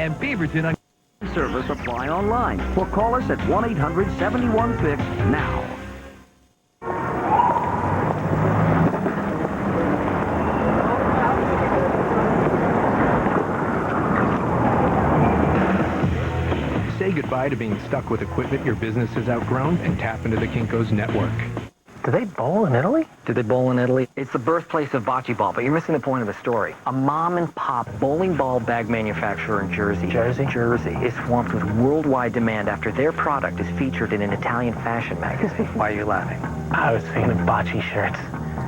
and Beaverton on Service apply online or call us at 1-800-71-FIX now. Say goodbye to being stuck with equipment your business has outgrown and tap into the Kinko's network. Do they bowl in Italy? Do they bowl in Italy? It's the birthplace of bocce ball, but you're missing the point of the story. A mom-and-pop bowling ball bag manufacturer in Jersey. Jersey is swamped with worldwide demand after their product is featured in an Italian fashion magazine. Why are you laughing? I was thinking of bocce shirts.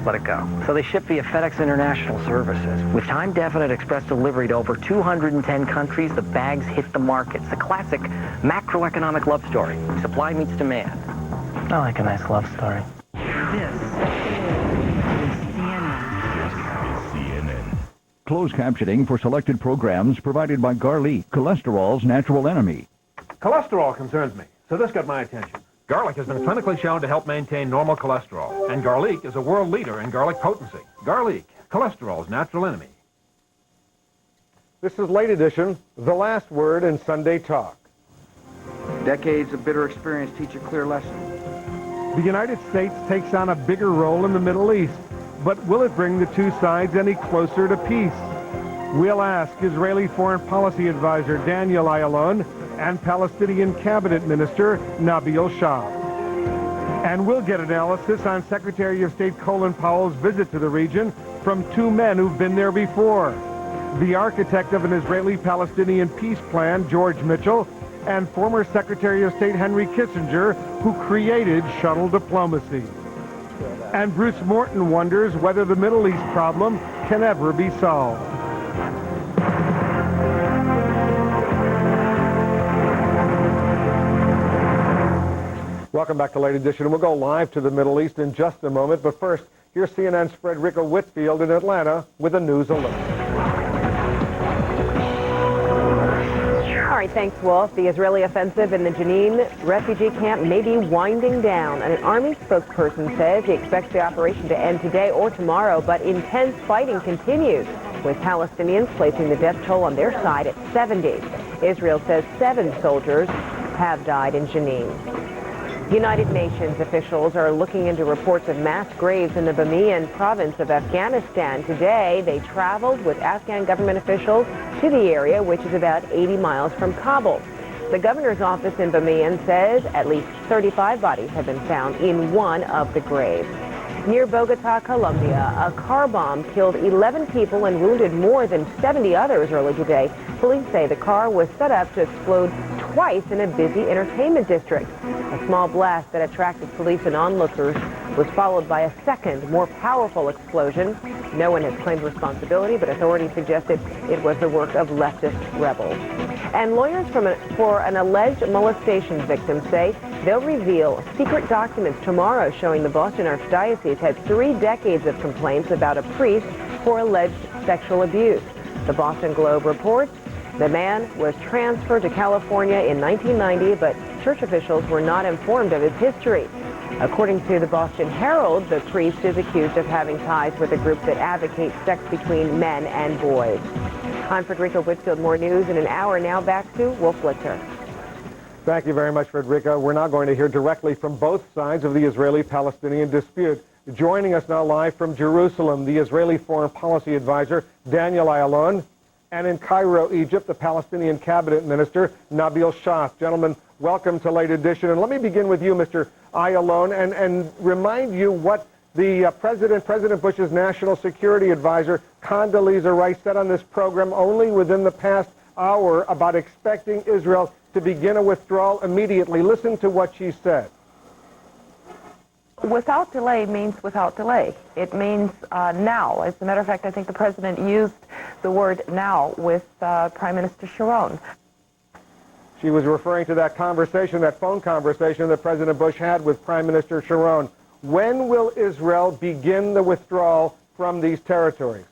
Let it go. So they ship via FedEx International Services. With time-definite express delivery to over 210 countries, the bags hit the market. It's a classic macroeconomic love story. Supply meets demand. I like a nice love story. This is CNN. Closed captioning for selected programs provided by garlic, cholesterol's natural enemy. Cholesterol concerns me, so this got my attention. Garlic has been clinically shown to help maintain normal cholesterol, and garlic is a world leader in garlic potency. Garlic, cholesterol's natural enemy. This is Late Edition, the last word in Sunday Talk. Decades of bitter experience teach a clear lesson. The United States takes on a bigger role in the Middle East, but will it bring the two sides any closer to peace? We'll ask Israeli Foreign Policy Advisor Daniel Ayalon and Palestinian Cabinet Minister Nabil Shah. And we'll get analysis on Secretary of State Colin Powell's visit to the region from two men who've been there before. The architect of an Israeli-Palestinian peace plan, George Mitchell, and former Secretary of State Henry Kissinger, who created shuttle diplomacy. And Bruce Morton wonders whether the Middle East problem can ever be solved. Welcome back to Late Edition. We'll go live to the Middle East in just a moment, but first, here's CNN's Frederica Whitfield in Atlanta with a news alert. All right, thanks, Wolf. The Israeli offensive in the Jenin refugee camp may be winding down, and an army spokesperson says he expects the operation to end today or tomorrow, but intense fighting continues, with Palestinians placing the death toll on their side at 70. Israel says 7 soldiers have died in Jenin. United Nations officials are looking into reports of mass graves in the Bamiyan province of Afghanistan. Today, they traveled with Afghan government officials to the area, which is about 80 miles from Kabul. The governor's office in Bamiyan says at least 35 bodies have been found in one of the graves. Near Bogota, Colombia, a car bomb killed 11 people and wounded more than 70 others early today. Police say the car was set up to explode twice in a busy entertainment district. A small blast that attracted police and onlookers was followed by a second, more powerful explosion. No one has claimed responsibility, but authorities suggested it was the work of leftist rebels. And lawyers for an alleged molestation victim say they'll reveal secret documents tomorrow showing the Boston Archdiocese had 3 decades of complaints about a priest for alleged sexual abuse. The Boston Globe reports the man was transferred to California in 1990, but church officials were not informed of his history. According to the Boston Herald, the priest is accused of having ties with a group that advocates sex between men and boys. I'm Frederica Whitfield. More news in an hour. Now back to Wolf Blitzer. Thank you very much, Frederica. We're now going to hear directly from both sides of the Israeli-Palestinian dispute. Joining us now live from Jerusalem, the Israeli Foreign Policy Advisor, Daniel Ayalon, and in Cairo, Egypt, the Palestinian Cabinet Minister, Nabil Shah. Gentlemen, welcome to Late Edition. And let me begin with you, Mr. Ayalon, and remind you what the President Bush's National Security Advisor, Condoleezza Rice, said on this program only within the past hour about expecting Israel to begin a withdrawal immediately. Listen to what she said. Without delay means without delay. It means now. As a matter of fact, I think the President used the word now with Prime Minister Sharon. She was referring to that conversation, that phone conversation that President Bush had with Prime Minister Sharon. When will Israel begin the withdrawal from these territories?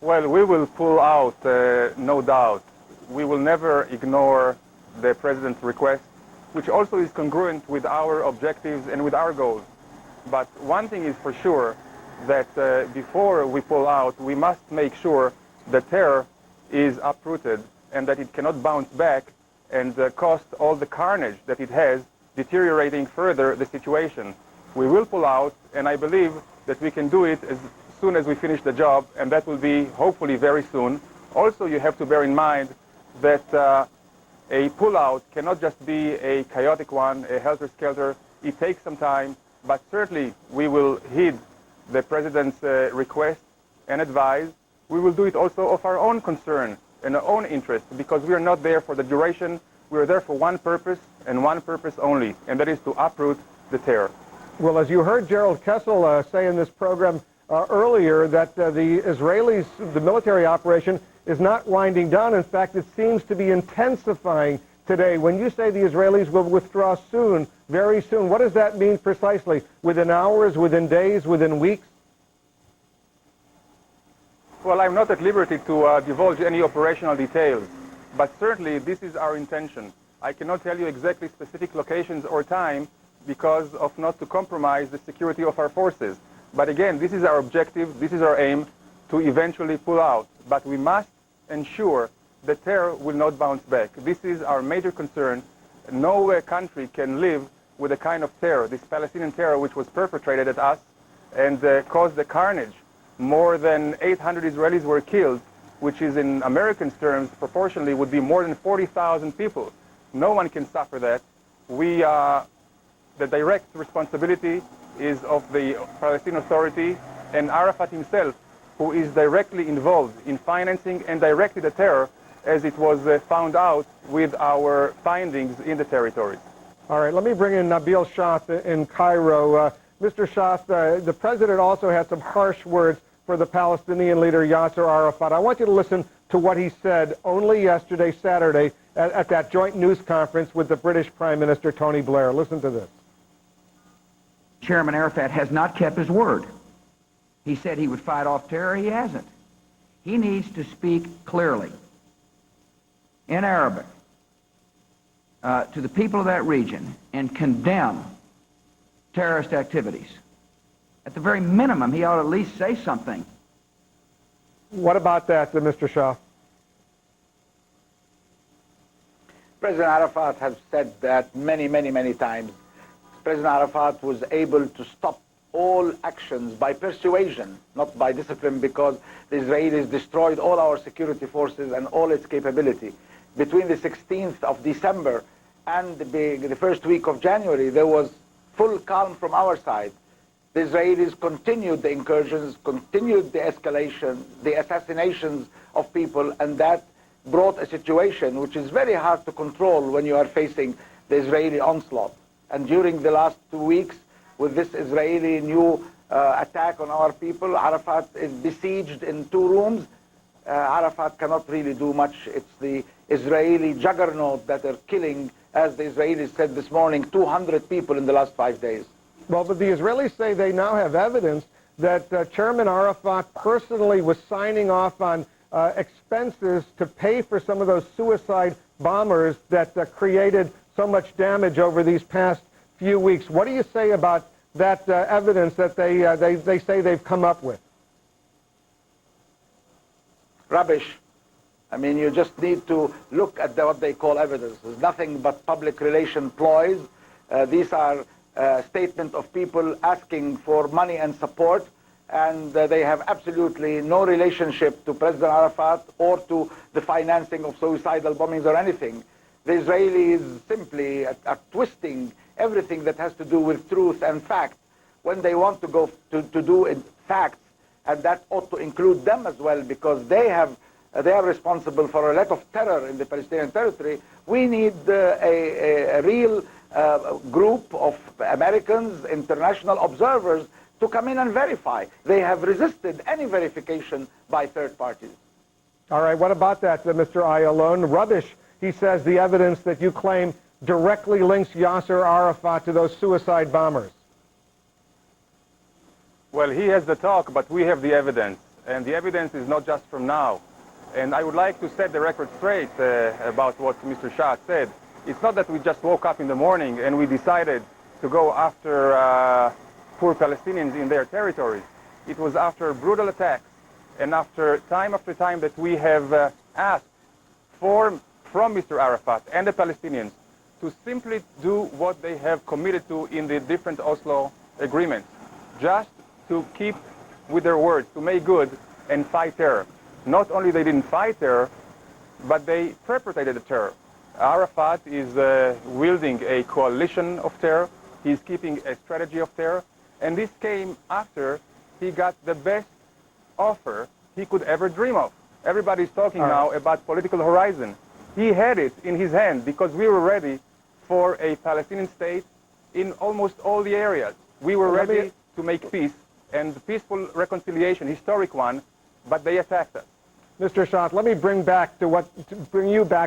Well, we will pull out, no doubt. We will never ignore the President's request, which also is congruent with our objectives and with our goals. But one thing is for sure, that before we pull out, we must make sure that terror is uprooted and that it cannot bounce back and cost all the carnage that it has, deteriorating further the situation. We will pull out, and I believe that we can do it as soon as we finish the job, and that will be hopefully very soon. Also, you have to bear in mind that a pullout cannot just be a chaotic one, a helter-skelter. It takes some time, but certainly we will heed the President's request and advise. We will do it also of our own concern and our own interest, because we are not there for the duration. We are there for one purpose and one purpose only, and that is to uproot the terror. Well, as you heard Gerald Kessel say in this program earlier, that the Israelis, the military operation, is not winding down. In fact, it seems to be intensifying today. When you say the Israelis will withdraw soon, very soon, what does that mean precisely? Within hours, within days, within weeks? Well, I'm not at liberty to divulge any operational details, but certainly this is our intention. I cannot tell you exactly specific locations or time because of not to compromise the security of our forces. But again, this is our objective, this is our aim, to eventually pull out. But we must ensure the terror will not bounce back. This is our major concern. No country can live with the kind of terror, this Palestinian terror which was perpetrated at us and caused the carnage. More than 800 Israelis were killed, which is in American terms, proportionally, would be more than 40,000 people. No one can suffer that. The direct responsibility is of the Palestinian Authority and Arafat himself, who is directly involved in financing and directing the terror, as it was found out with our findings in the territories. All right, let me bring in Nabil Shath in Cairo. Mr. Shath, the president also had some harsh words for the Palestinian leader Yasser Arafat. I want you to listen to what he said only yesterday, Saturday, at that joint news conference with the British Prime Minister Tony Blair. Listen to this. Chairman Arafat has not kept his word. He said he would fight off terror. He hasn't. He needs to speak clearly in Arabic to the people of that region and condemn terrorist activities. At the very minimum, he ought to at least say something. What about that, Mr. Shah? President Arafat has said that many times. President Arafat was able to stop all actions by persuasion, not by discipline, because the Israelis destroyed all our security forces and all its capability. Between the 16th of December and the first week of January, there was full calm from our side. The Israelis continued the incursions, continued the escalation, the assassinations of people, and that brought a situation which is very hard to control when you are facing the Israeli onslaught. And during the last 2 weeks, with this Israeli new attack on our people, Arafat is besieged in 2 rooms. Arafat cannot really do much. It's the Israeli juggernaut that are killing, as the Israelis said this morning, 200 people in the last 5 days. Well, but the Israelis say they now have evidence that Chairman Arafat personally was signing off on expenses to pay for some of those suicide bombers that created so much damage over these past few weeks. What do you say about that evidence that they say they've come up with? Rubbish. I mean, you just need to look at what they call evidence. There's nothing but public relation ploys. These are statement of people asking for money and support, and they have absolutely no relationship to President Arafat or to the financing of suicidal bombings or anything. The Israelis simply are twisting everything that has to do with truth and fact when they want to go to do it facts, and that ought to include them as well, because they are responsible for a lot of terror in the Palestinian territory. We need a real group of Americans, international observers, to come in and verify. They have resisted any verification by third parties. All right, what about that, Mr. Ayalon? Rubbish, he says, the evidence that you claim directly links Yasser Arafat to those suicide bombers. Well, he has the talk, but we have the evidence. And the evidence is not just from now. And I would like to set the record straight about what Mr. Shah said. It's not that we just woke up in the morning and we decided to go after poor Palestinians in their territories. It was after brutal attacks and after time that we have asked from Mr. Arafat and the Palestinians to simply do what they have committed to in the different Oslo agreements, just to keep with their words, to make good and fight terror. Not only they didn't fight terror, but they perpetrated the terror. Arafat is wielding a coalition of terror. He's keeping a strategy of terror. And this came after he got the best offer he could ever dream of. Everybody's talking now about political horizon. He had it in his hand because we were ready for a Palestinian state in almost all the areas. We were ready to make peace and peaceful reconciliation, historic one, but they attacked us. Mr. Schott, let me bring you back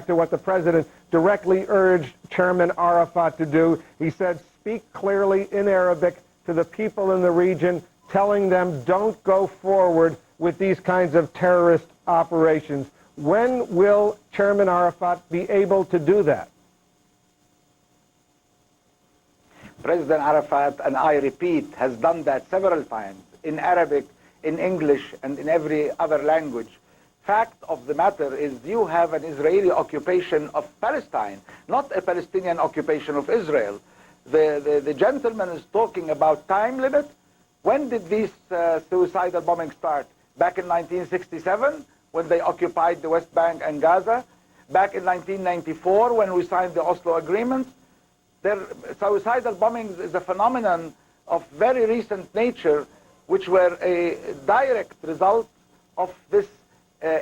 to what the president directly urged Chairman Arafat to do. He said, speak clearly in Arabic to the people in the region, telling them don't go forward with these kinds of terrorist operations. When will Chairman Arafat be able to do that? President Arafat, and I repeat, has done that several times in Arabic, in English, and in every other language. Fact of the matter is you have an Israeli occupation of Palestine, not a Palestinian occupation of Israel. The gentleman is talking about time limit. When did these suicidal bombings start? Back in 1967, when they occupied the West Bank and Gaza? Back in 1994, when we signed the Oslo Agreement? Suicidal bombings is a phenomenon of very recent nature, which were a direct result of this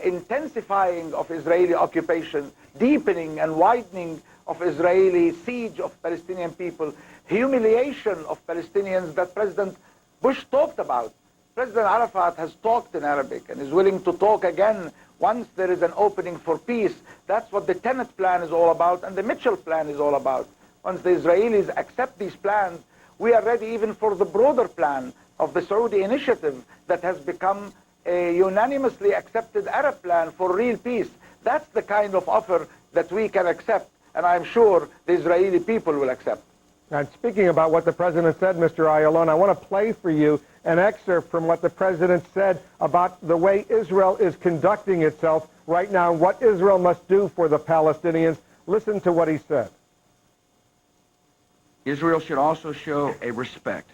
intensifying of Israeli occupation, deepening and widening of Israeli siege of Palestinian people, humiliation of Palestinians that President Bush talked about. President Arafat has talked in Arabic and is willing to talk again once there is an opening for peace. That's what the Tenet plan is all about and the Mitchell plan is all about. Once the Israelis accept these plans, we are ready even for the broader plan of the Saudi initiative that has become a unanimously accepted Arab plan for real peace. That's the kind of offer that we can accept, and I'm sure the Israeli people will accept. And speaking about what the president said, Mr. Ayalon, I want to play for you an excerpt from what the president said about the way Israel is conducting itself right now and what Israel must do for the Palestinians. Listen to what he said. Israel should also show a respect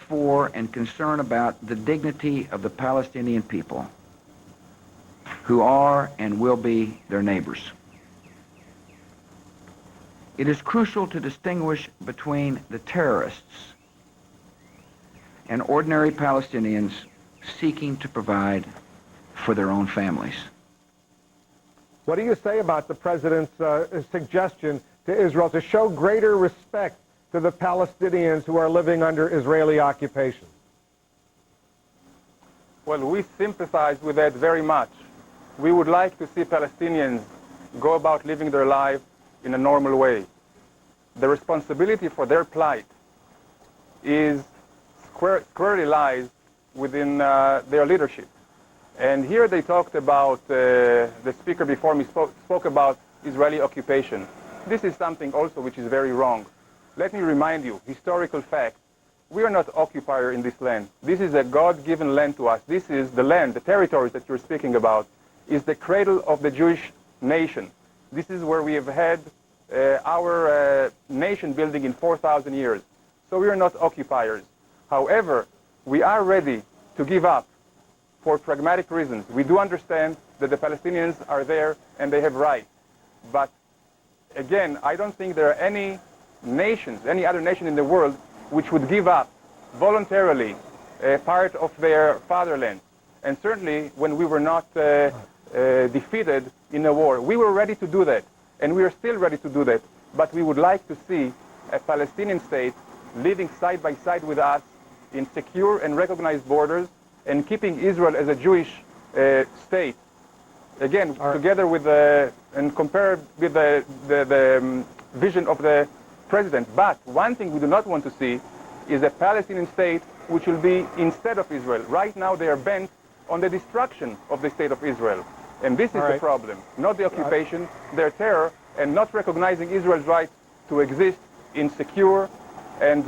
for and concern about the dignity of the Palestinian people, who are and will be their neighbors. It is crucial to distinguish between the terrorists and ordinary Palestinians seeking to provide for their own families. What do you say about the president's suggestion to Israel to show greater respect to the Palestinians who are living under Israeli occupation? Well, we sympathize with that very much. We would like to see Palestinians go about living their life in a normal way. The responsibility for their plight is squarely lies within their leadership. And here they talked about, the speaker before me spoke about Israeli occupation. This is something also which is very wrong. Let me remind you, historical fact, we are not occupier in this land. This is a God-given land to us. This is the land, the territories that you're speaking about, is the cradle of the Jewish nation. This is where we have had our nation building in 4,000 years. So we are not occupiers. However, we are ready to give up for pragmatic reasons. We do understand that the Palestinians are there and they have rights. But again, I don't think there are any nations, any other nation in the world, which would give up voluntarily a part of their fatherland. And certainly when we were not defeated in a war, we were ready to do that. And we are still ready to do that. But we would like to see a Palestinian state living side by side with us in secure and recognized borders and keeping Israel as a Jewish state. Again, together with and compared with the vision of the president. But one thing we do not want to see is a Palestinian state which will be instead of Israel. Right now they are bent on the destruction of the state of Israel. And this is the problem, not the occupation, their terror, and not recognizing Israel's right to exist in secure and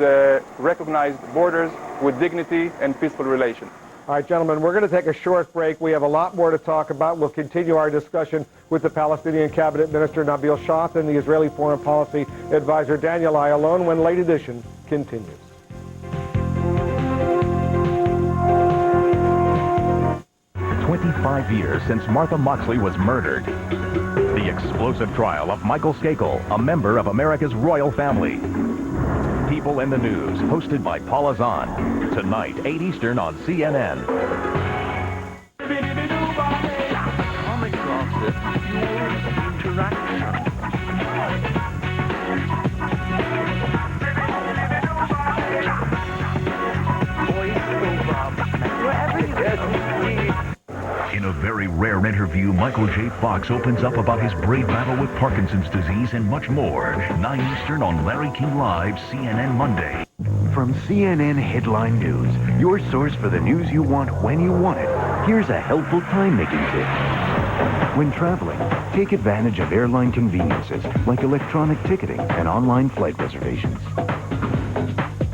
recognized borders with dignity and peaceful relations. All right, gentlemen, we're going to take a short break. We have a lot more to talk about. We'll continue our discussion with the Palestinian Cabinet Minister Nabil Shaath and the Israeli Foreign Policy Advisor Daniel Ayalon when Late Edition continues. 25 years since Martha Moxley was murdered. The explosive trial of Michael Skakel, a member of America's royal family. People in the News, hosted by Paula Zahn. Tonight, 8 Eastern on CNN. Coming across the pure interaction. In a very rare interview, Michael J. Fox opens up about his brave battle with Parkinson's disease and much more. 9 Eastern on Larry King Live, CNN Monday. From CNN Headline News, your source for the news you want when you want it. Here's a helpful time-making tip. When traveling, take advantage of airline conveniences like electronic ticketing and online flight reservations.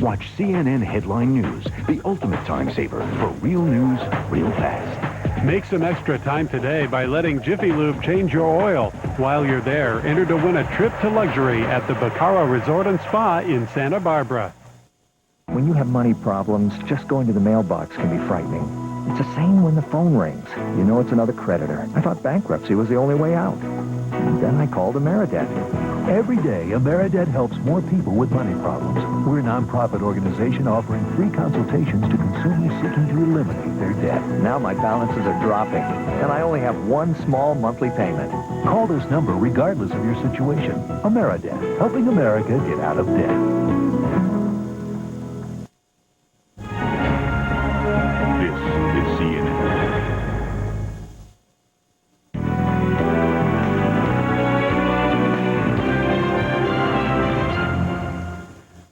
Watch CNN Headline News, the ultimate time saver for real news, real fast. Make some extra time today by letting Jiffy Lube change your oil. While you're there, enter to win a trip to luxury at the Bacara Resort and Spa in Santa Barbara. When you have money problems, just going to the mailbox can be frightening. It's the same when the phone rings. You know it's another creditor. I thought bankruptcy was the only way out. And then I called Ameridebt. Every day, Ameridebt helps more people with money problems. We're a nonprofit organization offering free consultations to consumers seeking to eliminate their debt. Now my balances are dropping, and I only have one small monthly payment. Call this number regardless of your situation. Ameridebt, helping America get out of debt.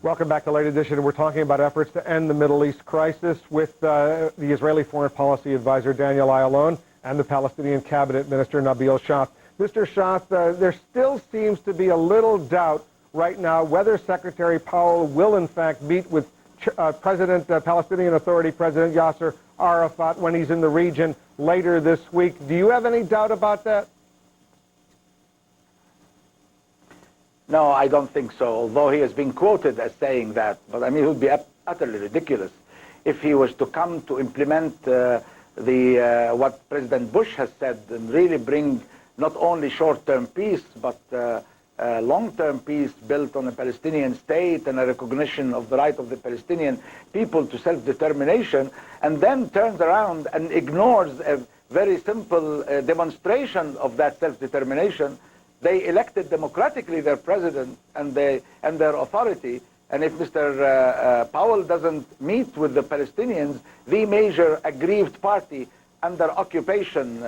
Welcome back to Late Edition. We're talking about efforts to end the Middle East crisis with the Israeli Foreign Policy Advisor Daniel Ayalon and the Palestinian Cabinet Minister Nabil Shaath. Mr. Shaath, there still seems to be a little doubt right now whether Secretary Powell will in fact meet with Palestinian Authority President Yasser Arafat when he's in the region later this week. Do you have any doubt about that? No, I don't think so, although he has been quoted as saying that. But I mean, it would be utterly ridiculous if he was to come to implement what President Bush has said and really bring not only short-term peace, but long-term peace built on a Palestinian state and a recognition of the right of the Palestinian people to self-determination, and then turns around and ignores a very simple demonstration of that self-determination. They elected democratically their president and their authority, and if Mr. Powell doesn't meet with the Palestinians, the major aggrieved party under occupation,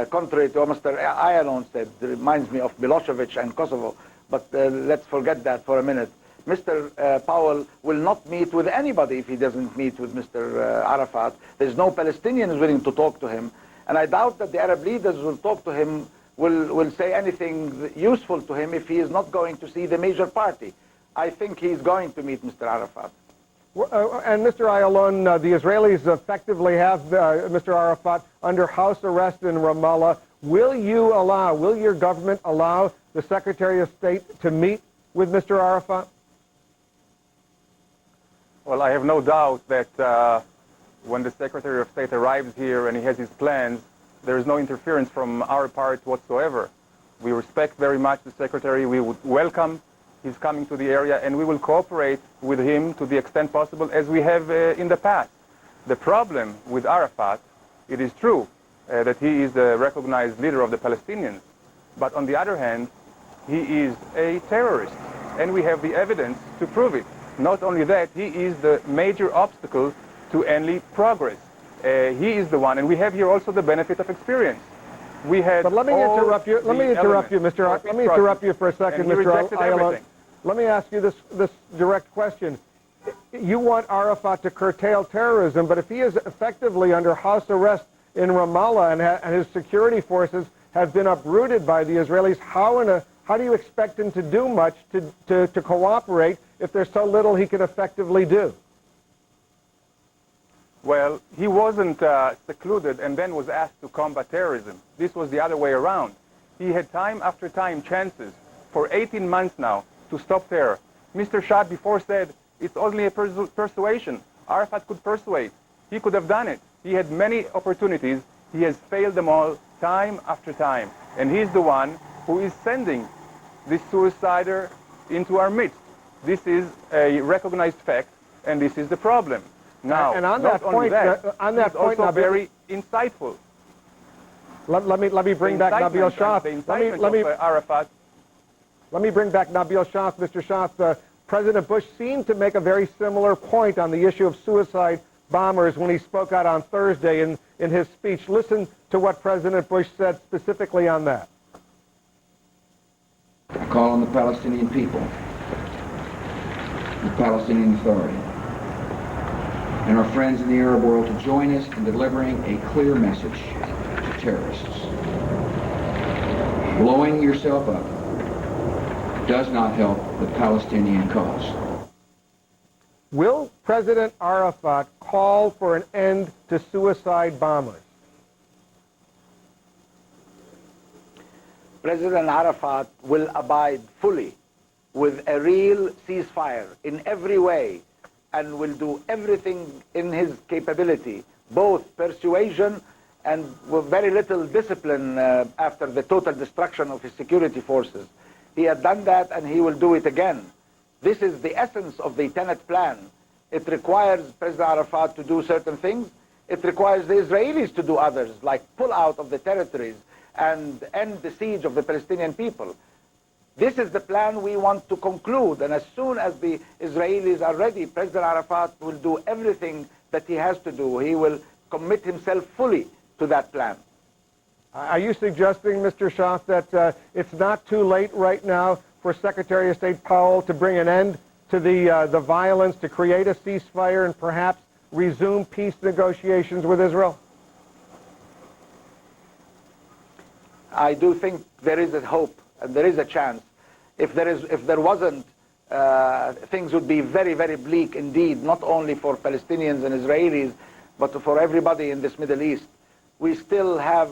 contrary to what Mr. Ayalon said, it reminds me of Milosevic and Kosovo, but let's forget that for a minute. Mr. Powell will not meet with anybody if he doesn't meet with Mr. Arafat. There's no Palestinians willing to talk to him, and I doubt that the Arab leaders will talk to him, will say anything useful to him if he is not going to see the major party. I think he's going to meet Mr. Arafat. And Mr. Ayalon, the Israelis effectively have Mr. Arafat under house arrest in Ramallah. Will your government allow the Secretary of State to meet with Mr. Arafat? Well, I have no doubt that when the Secretary of State arrives here and he has his plans, there is no interference from our part whatsoever. We respect very much the Secretary. We would welcome his coming to the area, and we will cooperate with him to the extent possible as we have in the past. The problem with Arafat, it is true that he is the recognized leader of the Palestinians, but on the other hand, he is a terrorist, and we have the evidence to prove it. Not only that, he is the major obstacle to any progress. He is the one, and we have here also the benefit of experience. We had. But let me interrupt you. Let me interrupt you, Mr. Let me interrupt you for a second, Mr. Ayalon. Let me ask you this direct question. You want Arafat to curtail terrorism, but if he is effectively under house arrest in Ramallah and his security forces have been uprooted by the Israelis, how do you expect him to do much to cooperate if there's so little he can effectively do? Well, he wasn't secluded and then was asked to combat terrorism. This was the other way around. He had time after time chances for 18 months now to stop terror. Mr. Shah before said it's only a persuasion. Arafat could persuade. He could have done it. He had many opportunities. He has failed them all time after time. And he's the one who is sending this suicider into our midst. This is a recognized fact, and this is the problem. Now, and on not that only point, that, on that he's point, also Nabil, very insightful. Let me bring back Nabil Shah. Arafat. Let me bring back Nabil Shah. Mr. Shah, President Bush seemed to make a very similar point on the issue of suicide bombers when he spoke out on Thursday in his speech. Listen to what President Bush said specifically on that. I call on the Palestinian people, the Palestinian Authority, and our friends in the Arab world to join us in delivering a clear message to terrorists. Blowing yourself up does not help the Palestinian cause. Will President Arafat call for an end to suicide bombers? President Arafat will abide fully with a real ceasefire in every way and will do everything in his capability, both persuasion and with very little discipline after the total destruction of his security forces. He had done that and he will do it again. This is the essence of the Tenet plan. It requires President Arafat to do certain things. It requires the Israelis to do others, like pull out of the territories and end the siege of the Palestinian people. This is the plan we want to conclude, and as soon as the Israelis are ready, President Arafat will do everything that he has to do. He will commit himself fully to that plan. Are you suggesting, Mr. Shah, that it's not too late right now for Secretary of State Powell to bring an end to the violence, to create a ceasefire, and perhaps resume peace negotiations with Israel? I do think there is a hope and there is a chance. If there wasn't, things would be very, very bleak indeed, not only for Palestinians and Israelis, but for everybody in this Middle East. We still have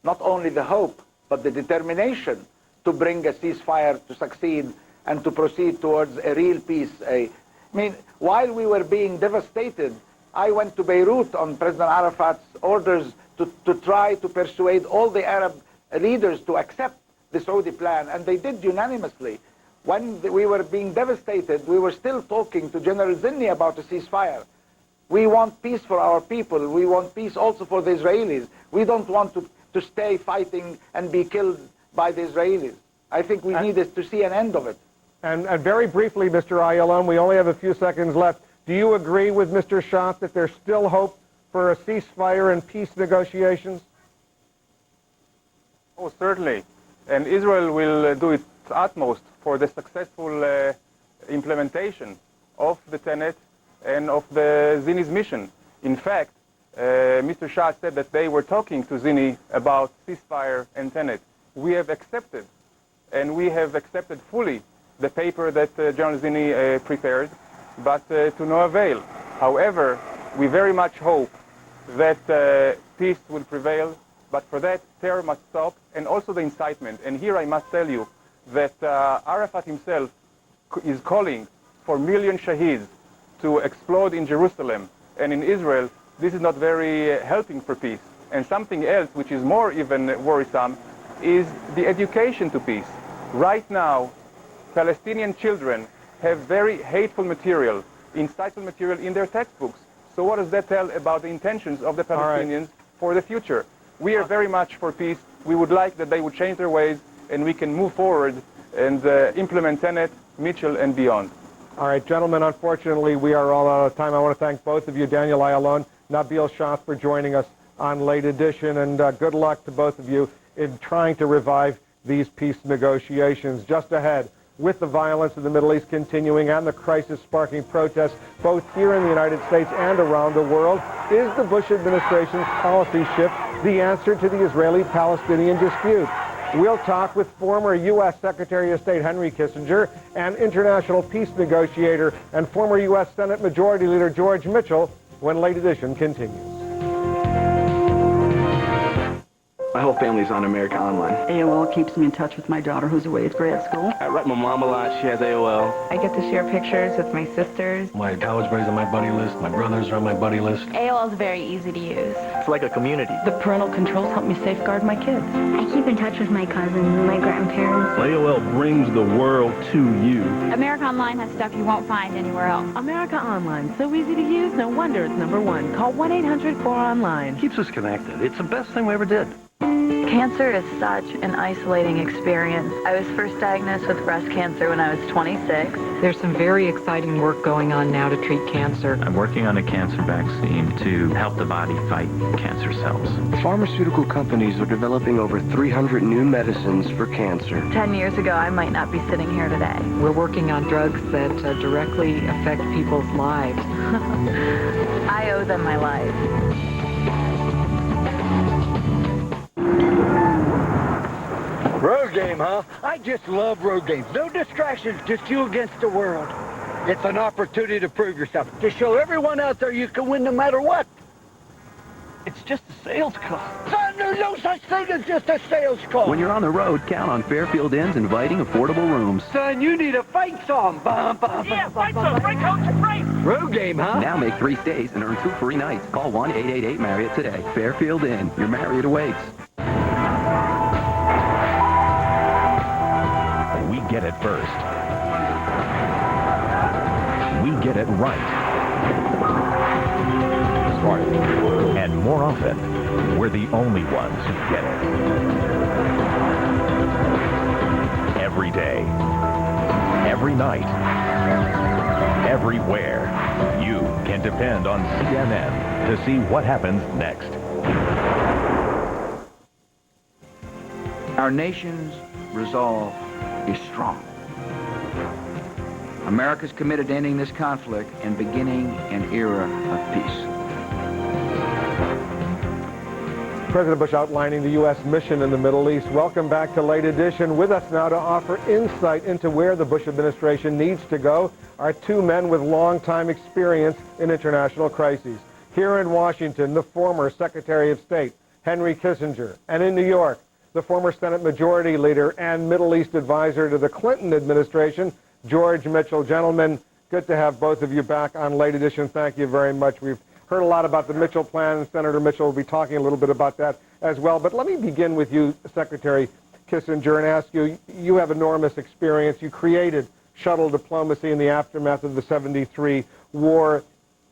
not only the hope, but the determination to bring a ceasefire to succeed and to proceed towards a real peace. I mean, while we were being devastated, I went to Beirut on President Arafat's orders to try to persuade all the Arab leaders to accept the Saudi plan, and they did unanimously. When we were being devastated, we were still talking to General Zinni about a ceasefire. We want peace for our people. We want peace also for the Israelis. We don't want to stay fighting and be killed by the Israelis. I think we need to see an end of it. And very briefly, Mr. Ayalon, we only have a few seconds left. Do you agree with Mr. Shah that there's still hope for a ceasefire and peace negotiations? Oh, certainly. And Israel will do its utmost for the successful implementation of the Tenet and of the Zinni's mission. In fact, Mr. Shah said that they were talking to Zinni about ceasefire and Tenet. We have accepted, and we have accepted fully the paper that General Zinni prepared, but to no avail. However, we very much hope that peace will prevail, but for that, terror must stop, and also the incitement. And here I must tell you that Arafat himself is calling for million shaheeds to explode in Jerusalem and in Israel. This is not very helping for peace. And something else, which is more even worrisome, is the education to peace. Right now, Palestinian children have very hateful material, insightful material in their textbooks. So what does that tell about the intentions of the Palestinians for the future? We are very much for peace. We would like that they would change their ways and we can move forward and implement Tenet, Mitchell, and beyond. All right, gentlemen, unfortunately, we are all out of time. I want to thank both of you, Daniel Ayalon, Nabil Shah, for joining us on Late Edition, and good luck to both of you in trying to revive these peace negotiations. Just ahead, with the violence in the Middle East continuing and the crisis sparking protests both here in the United States and around the world, is the Bush administration's policy shift the answer to the Israeli-Palestinian dispute? We'll talk with former U.S. Secretary of State Henry Kissinger and international peace negotiator and former U.S. Senate Majority Leader George Mitchell when Late Edition continues. My whole family's on America Online. AOL keeps me in touch with my daughter who's away at grad school. I write my mom a lot. She has AOL. I get to share pictures with my sisters. My college buddies on my buddy list. My brothers are on my buddy list. AOL is very easy to use. It's like a community. The parental controls help me safeguard my kids. I keep in touch with my cousins and my grandparents. AOL brings the world to you. America Online has stuff you won't find anywhere else. America Online, so easy to use, no wonder it's #1. Call 1-800-4ONLINE. Keeps us connected. It's the best thing we ever did. Cancer is such an isolating experience. I was first diagnosed with breast cancer when I was 26. There's some very exciting work going on now to treat cancer. I'm working on a cancer vaccine to help the body fight cancer cells. Pharmaceutical companies are developing over 300 new medicines for cancer. 10 years ago, I might not be sitting here today. We're working on drugs that directly affect people's lives. I owe them my life. Road game, huh? I just love road games. No distractions, just you against the world. It's an opportunity to prove yourself, to show everyone out there you can win no matter what. It's just a sales call. Son, there's no such thing as just a sales call. When you're on the road, count on Fairfield Inn's inviting affordable rooms. Son, you need a fight song. Bum, bum, yeah, fight song. Break out your price. Road game, huh? Now make 3 stays and earn 2 free nights. Call 1-888-MARRIOTT today. Fairfield Inn. Your Marriott awaits. We get it first. We get it right. And more often, we're the only ones who get it. Every day, every night, everywhere, you can depend on CNN to see what happens next. Our nation's resolve is strong. America's committed to ending this conflict and beginning an era of peace. President Bush outlining the U.S. mission in the Middle East. Welcome back to Late Edition. With us now to offer insight into where the Bush administration needs to go are 2 men with long-time experience in international crises. Here in Washington, the former Secretary of State, Henry Kissinger, and in New York, the former Senate Majority Leader and Middle East Advisor to the Clinton administration, George Mitchell. Gentlemen, good to have both of you back on Late Edition. Thank you very much. We've heard a lot about the Mitchell Plan, and Senator Mitchell will be talking a little bit about that as well. But let me begin with you, Secretary Kissinger, and ask you, you have enormous experience. You created shuttle diplomacy in the aftermath of the '73 war.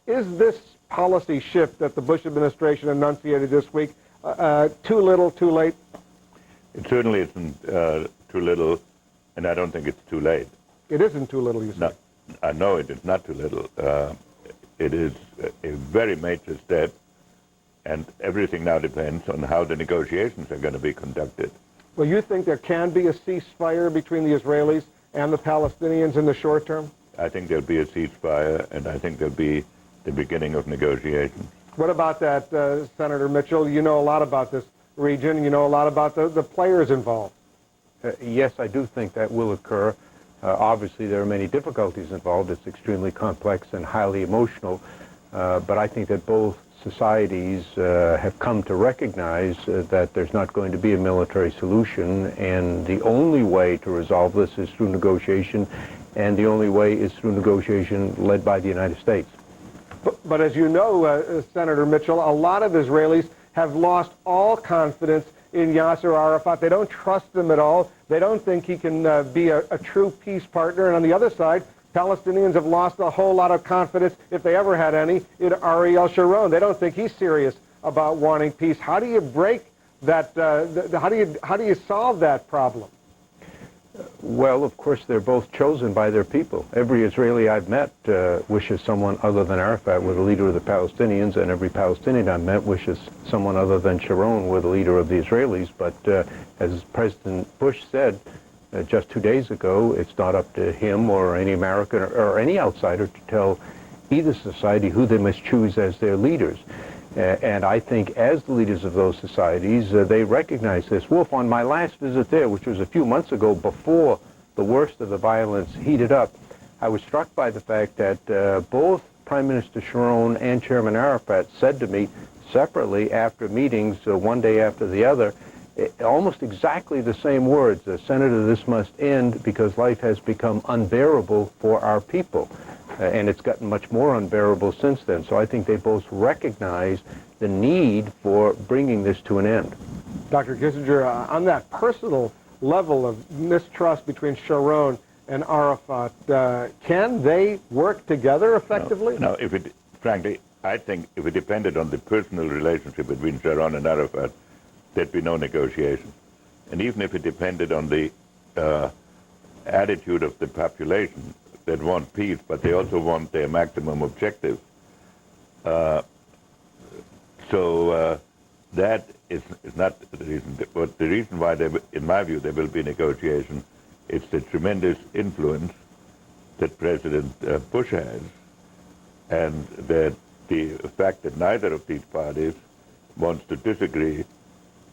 Is this policy shift that the Bush administration enunciated this week too little, too late? It certainly isn't too little, and I don't think it's too late. It isn't too little, you say? No, it is not too little. It is a very major step, and everything now depends on how the negotiations are going to be conducted. Well, you think there can be a ceasefire between the Israelis and the Palestinians in the short term? I think there'll be a ceasefire, and I think there'll be the beginning of negotiations. What about that, Senator Mitchell? You know a lot about this region. You know a lot about the players involved. Yes, I do think that will occur. Obviously, there are many difficulties involved. It's extremely complex and highly emotional. But I think that both societies have come to recognize that there's not going to be a military solution, and the only way to resolve this is through negotiation, and the only way is through negotiation led by the United States. But as you know, Senator Mitchell, a lot of Israelis have lost all confidence in Yasser Arafat. They don't trust him at all. They don't think he can be a true peace partner. And on the other side, Palestinians have lost a whole lot of confidence, if they ever had any, in Ariel Sharon. They don't think he's serious about wanting peace. How do you break that? How do you solve that problem? Well, of course, they're both chosen by their people. Every Israeli I've met wishes someone other than Arafat were the leader of the Palestinians, and every Palestinian I've met wishes someone other than Sharon were the leader of the Israelis. But as President Bush said just 2 days ago, it's not up to him or any American or any outsider to tell either society who they must choose as their leaders. And I think as the leaders of those societies, they recognize this. Wolf, on my last visit there, which was a few months ago before the worst of the violence heated up, I was struck by the fact that both Prime Minister Sharon and Chairman Arafat said to me separately after meetings, one day after the other, almost exactly the same words. Senator, this must end because life has become unbearable for our people. And it's gotten much more unbearable since then. So I think they both recognize the need for bringing this to an end. Dr. Kissinger, on that personal level of mistrust between Sharon and Arafat, can they work together effectively? No, frankly, I think if it depended on the personal relationship between Sharon and Arafat, there'd be no negotiation. And even if it depended on the attitude of the population that want peace, but they also want their maximum objective. So that is not the reason. But the reason why, in my view, there will be negotiation is the tremendous influence that President Bush has, and that the fact that neither of these parties wants to disagree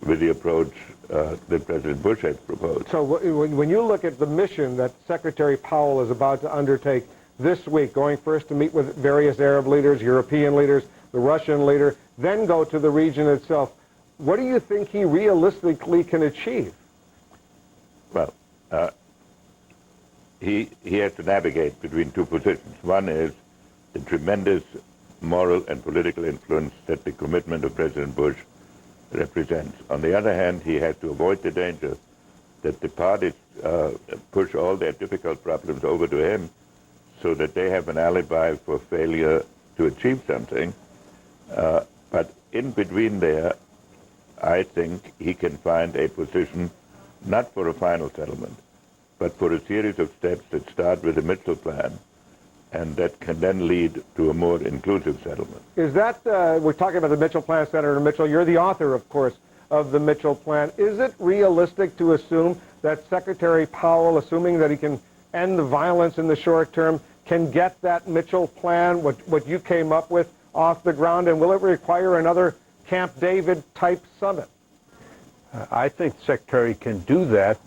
with the approach that President Bush has proposed. So when you look at the mission that Secretary Powell is about to undertake this week, going first to meet with various Arab leaders, European leaders, the Russian leader, then go to the region itself, what do you think he realistically can achieve? Well, he has to navigate between two positions. One is the tremendous moral and political influence that the commitment of President Bush represents. On the other hand, he has to avoid the danger that the parties push all their difficult problems over to him so that they have an alibi for failure to achieve something. But in between there, I think he can find a position not for a final settlement, but for a series of steps that start with the Mitchell Plan and that can then lead to a more inclusive settlement. Is that, we're talking about the Mitchell Plan, Senator Mitchell, you're the author, of course, of the Mitchell Plan. Is it realistic to assume that Secretary Powell, assuming that he can end the violence in the short term, can get that Mitchell Plan, what you came up with, off the ground, and will it require another Camp David type summit? I think the Secretary can do that.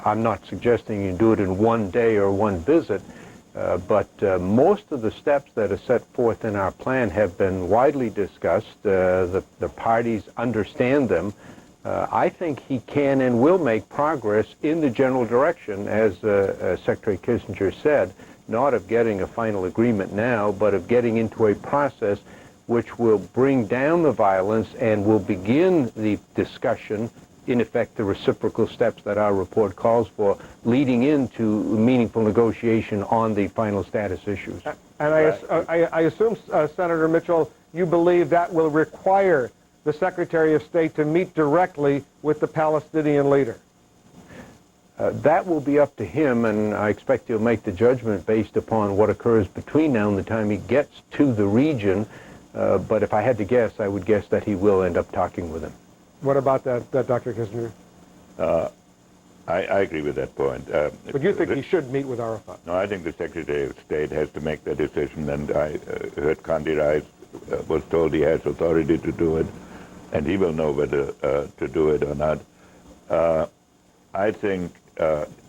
I'm not suggesting you do it in one day or one visit, but most of the steps that are set forth in our plan have been widely discussed. The parties understand them. I think he can and will make progress in the general direction, as Secretary Kissinger said, not of getting a final agreement now, but of getting into a process which will bring down the violence and will begin the discussion, in effect the reciprocal steps that our report calls for, leading into meaningful negotiation on the final status issues. And I assume, Senator Mitchell, you believe that will require the Secretary of State to meet directly with the Palestinian leader? That will be up to him, and I expect he'll make the judgment based upon what occurs between now and the time he gets to the region. But if I had to guess, I would guess that he will end up talking with him. What about that Dr. Kissinger? I agree with that point. But you think he should meet with Arafat? No, I think the Secretary of State has to make that decision, and I heard Condi Rice was told he has authority to do it, and he will know whether to do it or not. I think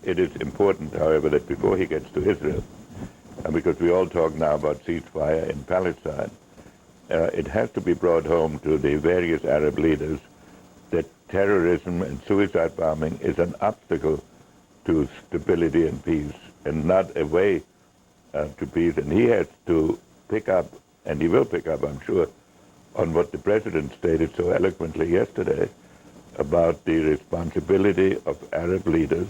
it is important, however, that before he gets to Israel, because we all talk now about ceasefire in Palestine, it has to be brought home to the various Arab leaders that terrorism and suicide bombing is an obstacle to stability and peace and not a way to peace. And he has to pick up, and he will pick up, I'm sure, on what the President stated so eloquently yesterday about the responsibility of Arab leaders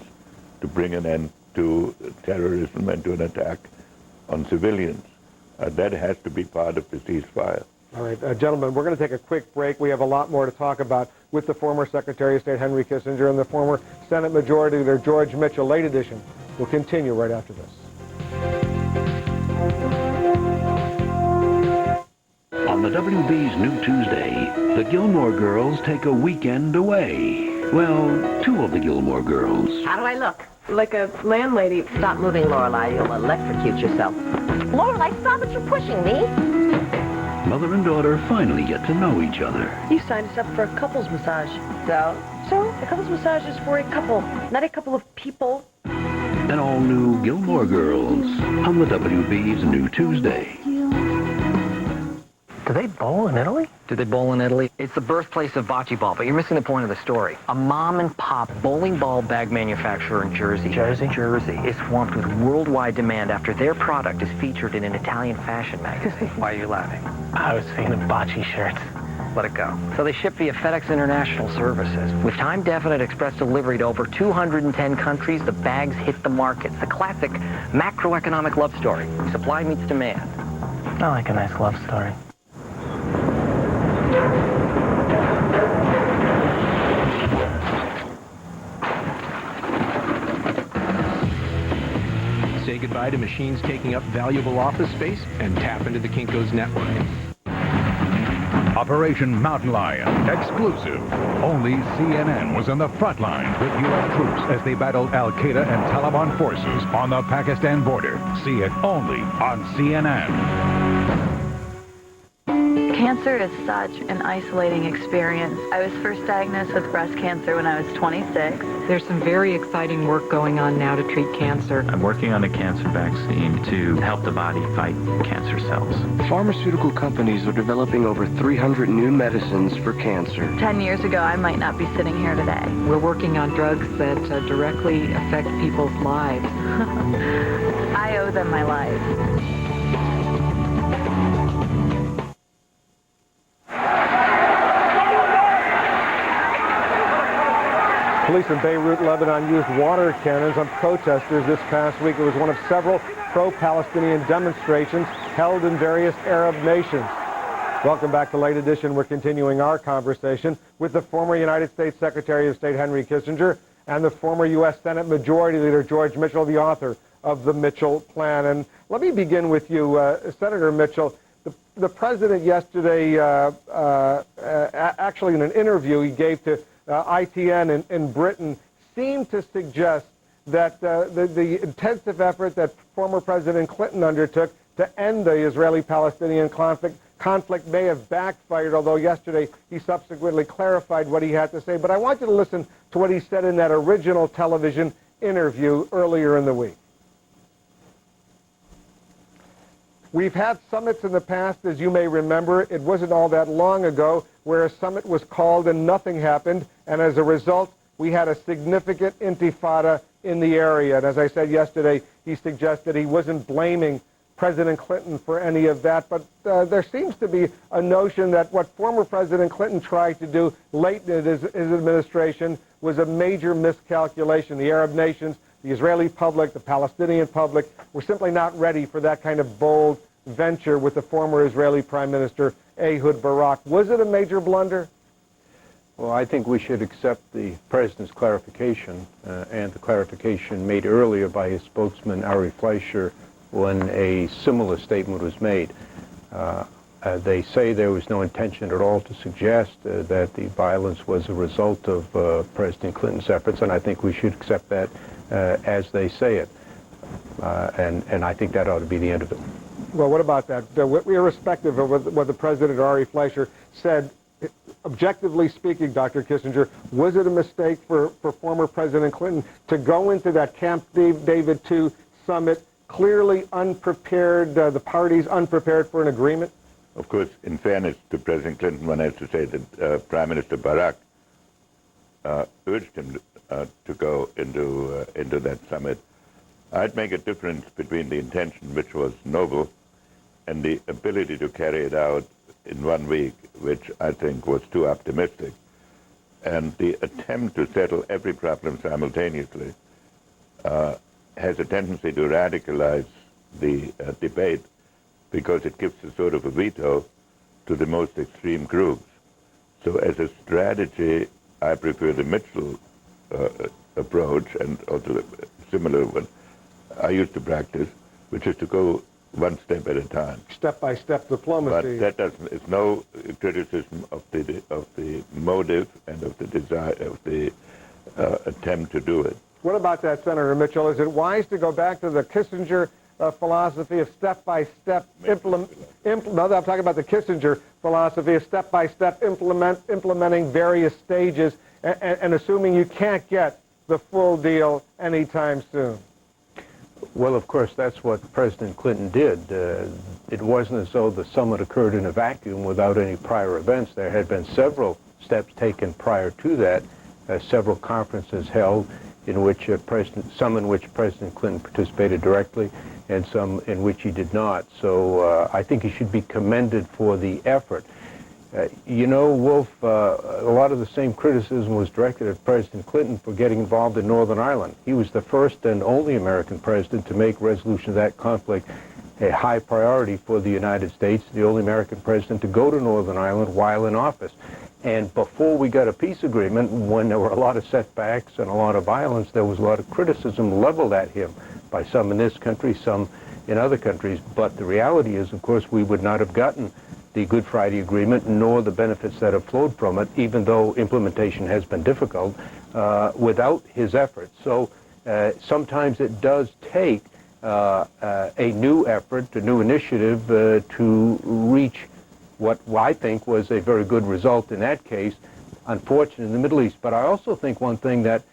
to bring an end to terrorism and to an attack on civilians. That has to be part of the ceasefire. All right, gentlemen, we're going to take a quick break. We have a lot more to talk about with the former Secretary of State Henry Kissinger and the former Senate Majority Leader George Mitchell. Late edition will continue right after this. On the WB's New Tuesday, the Gilmore Girls take a weekend away. Well, two of the Gilmore Girls. How do I look? Like a landlady. Stop moving, Lorelai. You'll electrocute yourself. Lorelai, stop it. You're pushing me. Mother and daughter finally get to know each other. You signed us up for a couples massage. So a couples massage is for a couple, not a couple of people. An all-new Gilmore Girls on the WB's New Tuesday. Do they bowl in Italy? Do they bowl in Italy? It's the birthplace of bocce ball, but you're missing the point of the story. A mom-and-pop bowling ball bag manufacturer in Jersey. Jersey is swamped with worldwide demand after their product is featured in an Italian fashion magazine. Why are you laughing? I was thinking of bocce shirts. Let it go. So they ship via FedEx International Services. With time-definite express delivery to over 210 countries, the bags hit the markets. The classic macroeconomic love story. Supply meets demand. I like a nice love story. Say goodbye to machines taking up valuable office space and tap into the Kinko's network. Operation Mountain Lion, exclusive. Only CNN was on the front line with U.S. troops as they battled Al-Qaeda and Taliban forces on the Pakistan border. See it only on CNN. Cancer is such an isolating experience. I was first diagnosed with breast cancer when I was 26. There's some very exciting work going on now to treat cancer. I'm working on a cancer vaccine to help the body fight cancer cells. Pharmaceutical companies are developing over 300 new medicines for cancer. 10 years ago, I might not be sitting here today. We're working on drugs that directly affect people's lives. I owe them my life. Police in Beirut, Lebanon used water cannons on protesters this past week. It was one of several pro-Palestinian demonstrations held in various Arab nations. Welcome back to Late Edition. We're continuing our conversation with the former United States Secretary of State Henry Kissinger and the former U.S. Senate Majority Leader George Mitchell, the author of the Mitchell Plan. And let me begin with you, Senator Mitchell. The president yesterday, actually in an interview he gave to ITN in Britain, seemed to suggest that the intensive effort that former President Clinton undertook to end the Israeli-Palestinian conflict may have backfired, although yesterday he subsequently clarified what he had to say. But I want you to listen to what he said in that original television interview earlier in the week. We've had summits in the past, as you may remember. It wasn't all that long ago where a summit was called and nothing happened, and as a result, we had a significant intifada in the area. And as I said yesterday, he suggested he wasn't blaming President Clinton for any of that, but there seems to be a notion that what former President Clinton tried to do late in his administration was a major miscalculation. The Arab nations, the Israeli public, the Palestinian public were simply not ready for that kind of bold venture with the former Israeli Prime Minister Ehud Barak. Was it a major blunder? Well, I think we should accept the President's clarification and the clarification made earlier by his spokesman, Ari Fleischer, when a similar statement was made. They say there was no intention at all to suggest that the violence was a result of President Clinton's efforts, and I think we should accept that as they say it. And I think that ought to be the end of it. Well, what about that? Irrespective of what the President, Ari Fleischer, said, objectively speaking, Dr. Kissinger, was it a mistake for former President Clinton to go into that Camp David II summit clearly unprepared, the parties unprepared for an agreement? Of course, in fairness to President Clinton, one has to say that Prime Minister Barak urged him to go into that summit. I'd make a difference between the intention, which was noble, and the ability to carry it out in 1 week, which I think was too optimistic. And the attempt to settle every problem simultaneously has a tendency to radicalize the debate because it gives a sort of a veto to the most extreme groups. So as a strategy, I prefer the Mitchell approach, and also a similar one I used to practice, which is to go one step at a time. Step-by-step diplomacy. But that is no criticism of the motive and of the desire, of the attempt to do it. What about that, Senator Mitchell? Is it wise to go back to the Kissinger philosophy of step-by-step no, I'm talking about the Kissinger philosophy of step-by-step implementing various stages and assuming you can't get the full deal anytime soon? Well, of course, that's what President Clinton did. It wasn't as though the summit occurred in a vacuum without any prior events. There had been several steps taken prior to that, several conferences held in which some in which President Clinton participated directly and some in which he did not. So I think he should be commended for the effort. You know, Wolf, a lot of the same criticism was directed at President Clinton for getting involved in Northern Ireland. He was the first and only American president to make resolution of that conflict a high priority for the United States, the only American president to go to Northern Ireland while in office. And before we got a peace agreement, when there were a lot of setbacks and a lot of violence, there was a lot of criticism leveled at him by some in this country, some in other countries. But the reality is, of course, we would not have gotten the Good Friday Agreement, nor the benefits that have flowed from it, even though implementation has been difficult, without his efforts. So sometimes it does take a new effort, a new initiative to reach what I think was a very good result in that case, unfortunately, in the Middle East. But I also think one thing that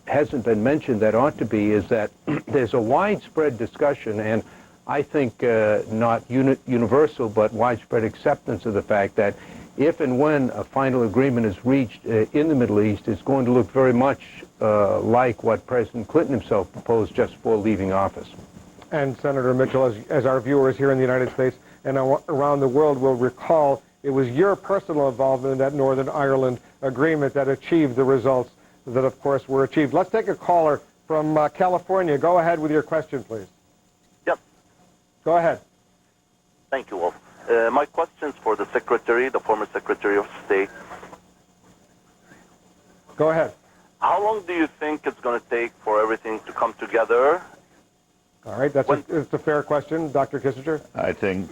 hasn't been mentioned that ought to be is that there's a widespread discussion, and I think not universal, but widespread acceptance of the fact that if and when a final agreement is reached in the Middle East, it's going to look very much like what President Clinton himself proposed just before leaving office. And Senator Mitchell, as our viewers here in the United States and around the world will recall, it was your personal involvement in that Northern Ireland agreement that achieved the results that, of course, were achieved. Let's take a caller from California. Go ahead with your question, please. Yep. Go ahead. Thank you, Wolf. My question is for the Secretary, the former Secretary of State. Go ahead. How long do you think it's going to take for everything to come together? All right, that's a fair question. Dr. Kissinger? I think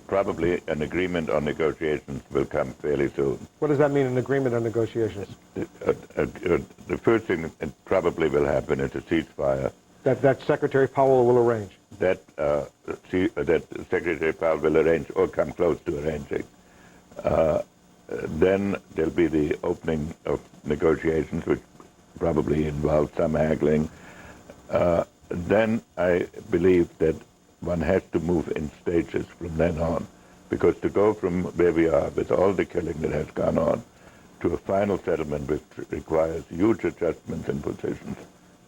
probably an agreement on negotiations will come fairly soon. What does that mean, an agreement on negotiations? The first thing that probably will happen is a ceasefire. That Secretary Powell will arrange? That Secretary Powell will arrange or come close to arranging. Then there'll be the opening of negotiations, which probably involves some haggling. Then I believe that one has to move in stages from then on, because to go from where we are with all the killing that has gone on to a final settlement which requires huge adjustments in positions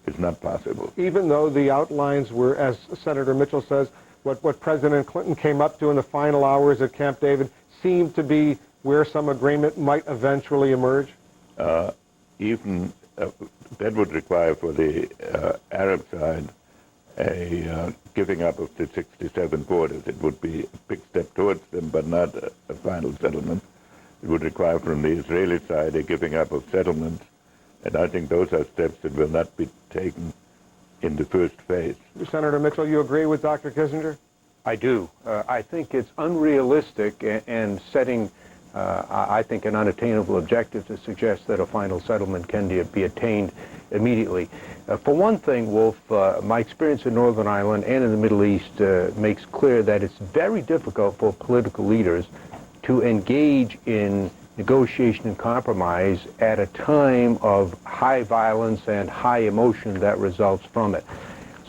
is not possible. Even though the outlines were, as Senator Mitchell says, what President Clinton came up to in the final hours at Camp David seemed to be where some agreement might eventually emerge? That would require for the Arab side a giving up of the 67 borders. It would be a big step towards them, but not a final settlement. It would require from the Israeli side a giving up of settlements, and I think those are steps that will not be taken in the first phase. Senator Mitchell, you agree with Dr. Kissinger? I do. I think it's unrealistic and setting I think, an unattainable objective to suggest that a final settlement can be attained immediately. For one thing, Wolf, my experience in Northern Ireland and in the Middle East makes clear that it's very difficult for political leaders to engage in negotiation and compromise at a time of high violence and high emotion that results from it.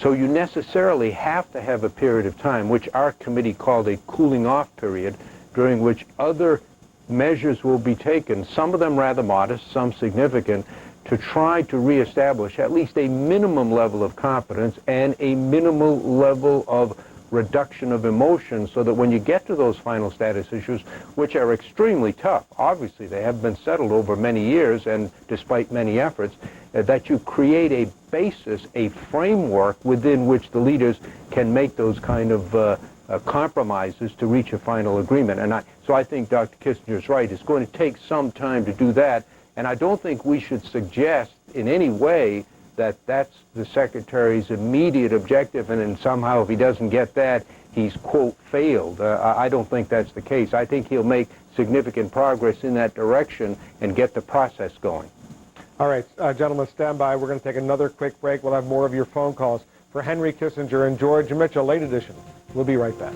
So you necessarily have to have a period of time, which our committee called a cooling off period, during which other measures will be taken, some of them rather modest, some significant, to try to reestablish at least a minimum level of confidence and a minimal level of reduction of emotion, so that when you get to those final status issues, which are extremely tough, obviously they have been settled over many years and despite many efforts, that you create a basis, a framework within which the leaders can make those kind of compromises to reach a final agreement. And so I think Dr. Kissinger is right. It's going to take some time to do that, and I don't think we should suggest in any way that that's the Secretary's immediate objective, and then somehow if he doesn't get that, he's, quote, failed. I don't think that's the case. I think he'll make significant progress in that direction and get the process going. All right, gentlemen, stand by. We're going to take another quick break. We'll have more of your phone calls. For Henry Kissinger and George Mitchell, late edition. We'll be right back.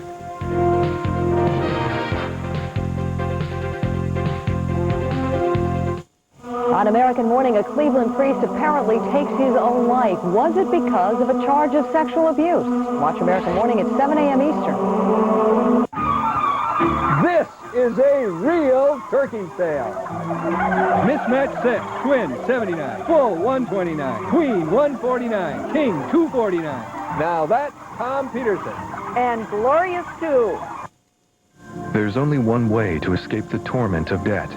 On American Morning, a Cleveland priest apparently takes his own life. Was it because of a charge of sexual abuse? Watch American Morning at 7 a.m. Eastern. This is a real turkey sale. Mismatch 6, twin 79, full 129, queen 149, king 249. Now that's Tom Peterson. And Glorious too. There's only one way to escape the torment of debt.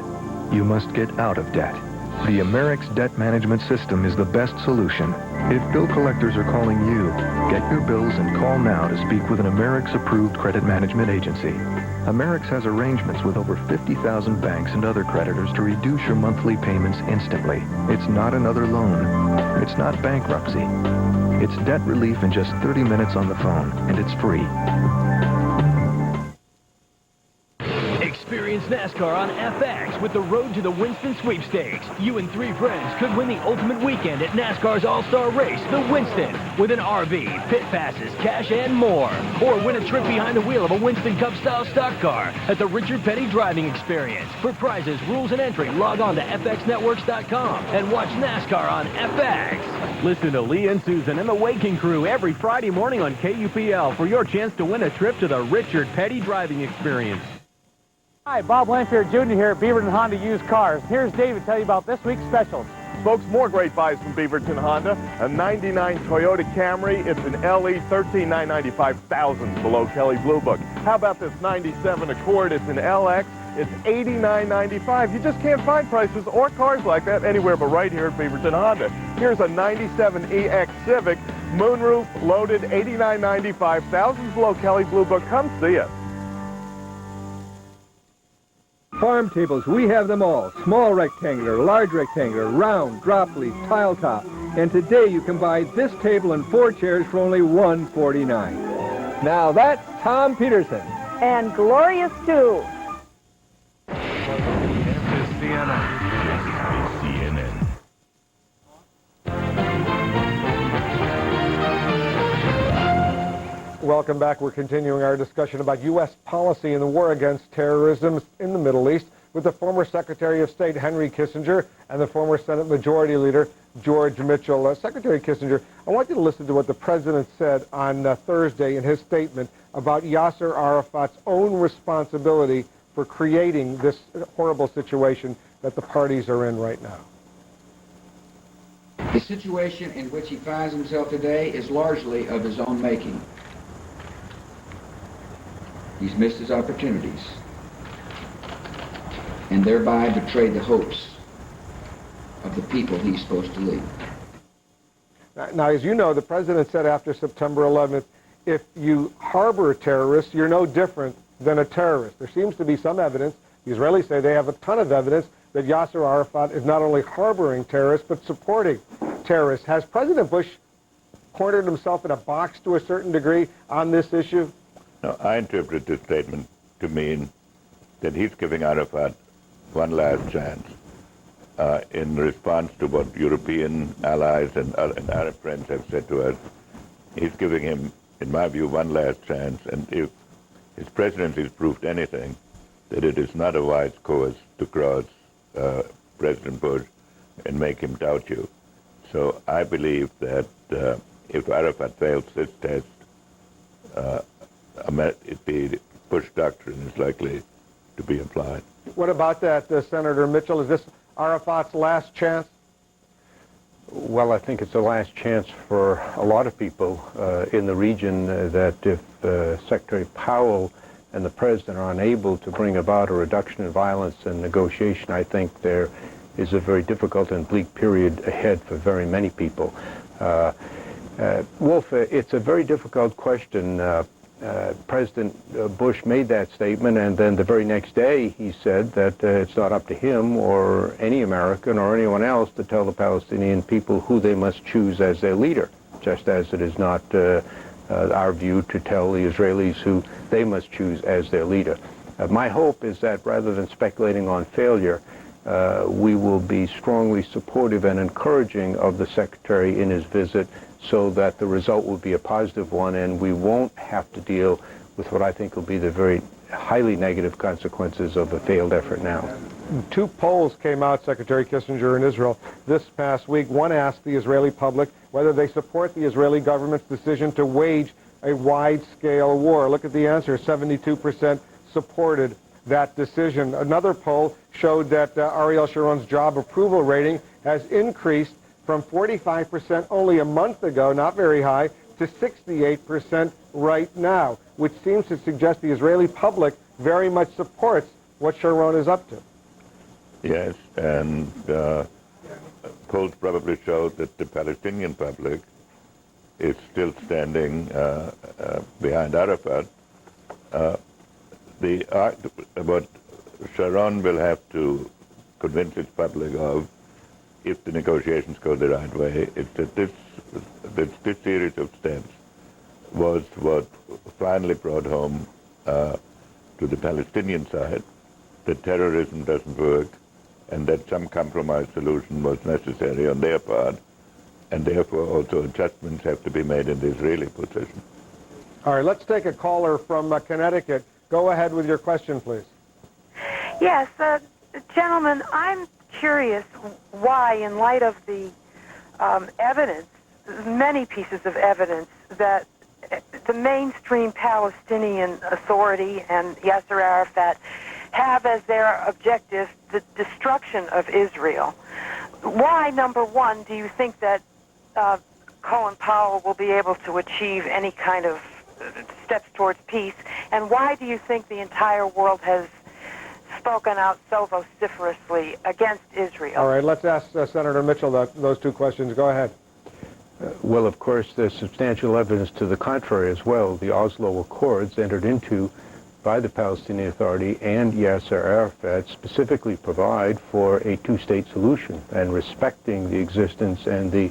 You must get out of debt. The Amerix Debt Management System is the best solution. If bill collectors are calling you, get your bills and call now to speak with an Amerix-approved credit management agency. Amerix has arrangements with over 50,000 banks and other creditors to reduce your monthly payments instantly. It's not another loan. It's not bankruptcy. It's debt relief in just 30 minutes on the phone, and it's free. Experience NASCAR on FX with the Road to the Winston Sweepstakes. You and 3 friends could win the ultimate weekend at NASCAR's All-Star Race, the Winston, with an RV, pit passes, cash, and more. Or win a trip behind the wheel of a Winston Cup-style stock car at the Richard Petty Driving Experience. For prizes, rules, and entry, log on to fxnetworks.com and watch NASCAR on FX. Listen to Lee and Susan and the Waking Crew every Friday morning on KUPL for your chance to win a trip to the Richard Petty Driving Experience. Hi, Bob Lamphere Jr. here at Beaverton Honda Used Cars. Here's Dave to tell you about this week's specials. Folks, more great buys from Beaverton Honda. A 99 Toyota Camry. It's an LE, $13,995,000 below Kelley Blue Book. How about this 97 Accord? It's an LX. It's $89,995. You just can't find prices or cars like that anywhere but right here at Beaverton Honda. Here's a 97 EX Civic. Moonroof, loaded, $89,995. Thousands below Kelley Blue Book. Come see us. Farm tables, we have them all. Small rectangular, large rectangular, round, drop leaf, tile top. And today you can buy this table and 4 chairs for only $149. Now that's Tom Peterson. And Glorious too. Welcome back. We're continuing our discussion about U.S. policy in the war against terrorism in the Middle East with the former Secretary of State Henry Kissinger and the former Senate Majority Leader George Mitchell. Secretary Kissinger, I want you to listen to what the President said on Thursday in his statement about Yasser Arafat's own responsibility for creating this horrible situation that the parties are in right now. The situation in which he finds himself today is largely of his own making. He's missed his opportunities and thereby betrayed the hopes of the people he's supposed to lead. Now, as you know, the President said after September 11th, if you harbor a terrorist, you're no different than a terrorist. There seems to be some evidence, the Israelis say they have a ton of evidence, that Yasser Arafat is not only harboring terrorists, but supporting terrorists. Has President Bush cornered himself in a box to a certain degree on this issue? No, I interpret this statement to mean that he's giving Arafat one last chance in response to what European allies and Arab friends have said to us. He's giving him, in my view, one last chance. And if his presidency has proved anything, that it is not a wise course to cross President Bush and make him doubt you. So I believe that if Arafat fails this test, the Bush doctrine is likely to be applied. What about that, Senator Mitchell? Is this Arafat's last chance? Well, I think it's the last chance for a lot of people in the region that if Secretary Powell and the President are unable to bring about a reduction in violence and negotiation, I think there is a very difficult and bleak period ahead for very many people. Wolf, it's a very difficult question. President Bush made that statement, and then the very next day he said that it's not up to him or any American or anyone else to tell the Palestinian people who they must choose as their leader, just as it is not our view to tell the Israelis who they must choose as their leader. My hope is that rather than speculating on failure, we will be strongly supportive and encouraging of the Secretary in his visit so that the result will be a positive one and we won't have to deal with what I think will be the very highly negative consequences of a failed effort now. Two polls came out, Secretary Kissinger, in Israel this past week. One asked the Israeli public whether they support the Israeli government's decision to wage a wide-scale war. Look at the answer. 72% supported that decision. Another poll showed that Ariel Sharon's job approval rating has increased from 45% only a month ago, not very high, to 68% right now, which seems to suggest the Israeli public very much supports what Sharon is up to. Yes, and polls probably show that the Palestinian public is still standing behind Arafat. What Sharon will have to convince its public of, if the negotiations go the right way, is that this series of steps was what finally brought home to the Palestinian side that terrorism doesn't work and that some compromise solution was necessary on their part, and therefore also adjustments have to be made in the Israeli position. All right, let's take a caller from Connecticut. Go ahead with your question, please. Yes, gentlemen, I'm curious why, in light of the evidence, many pieces of evidence, that the mainstream Palestinian Authority and Yasser Arafat have as their objective the destruction of Israel. Why, number one, do you think that Colin Powell will be able to achieve any kind of steps towards peace? And why do you think the entire world has spoken out so vociferously against Israel? All right, let's ask Senator Mitchell those two questions. Go ahead. Well, of course, there's substantial evidence to the contrary as well. The Oslo Accords entered into by the Palestinian Authority and Yasser Arafat specifically provide for a two-state solution and respecting the existence and the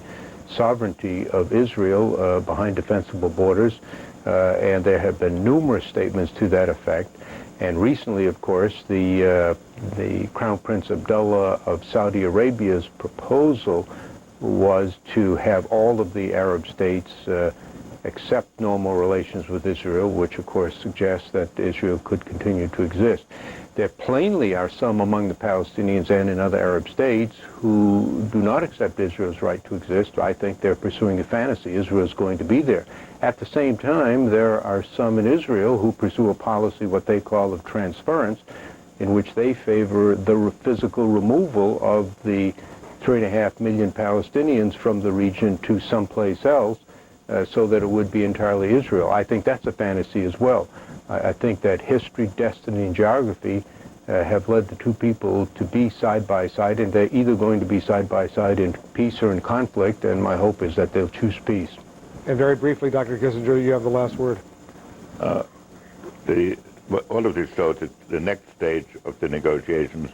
sovereignty of Israel behind defensible borders. And there have been numerous statements to that effect. And recently, of course, the Crown Prince Abdullah of Saudi Arabia's proposal was to have all of the Arab states accept normal relations with Israel, which of course suggests that Israel could continue to exist. There plainly are some among the Palestinians and in other Arab states who do not accept Israel's right to exist. I think they're pursuing a fantasy. Israel is going to be there. At the same time, there are some in Israel who pursue a policy, what they call of transference, in which they favor the physical removal of the 3.5 million Palestinians from the region to someplace else, so that it would be entirely Israel. I think that's a fantasy as well. I think that history, destiny, and geography have led the two people to be side by side, and they're either going to be side by side in peace or in conflict, and my hope is that they'll choose peace. And very briefly, Dr. Kissinger, you have the last word. All of this shows that the next stage of the negotiations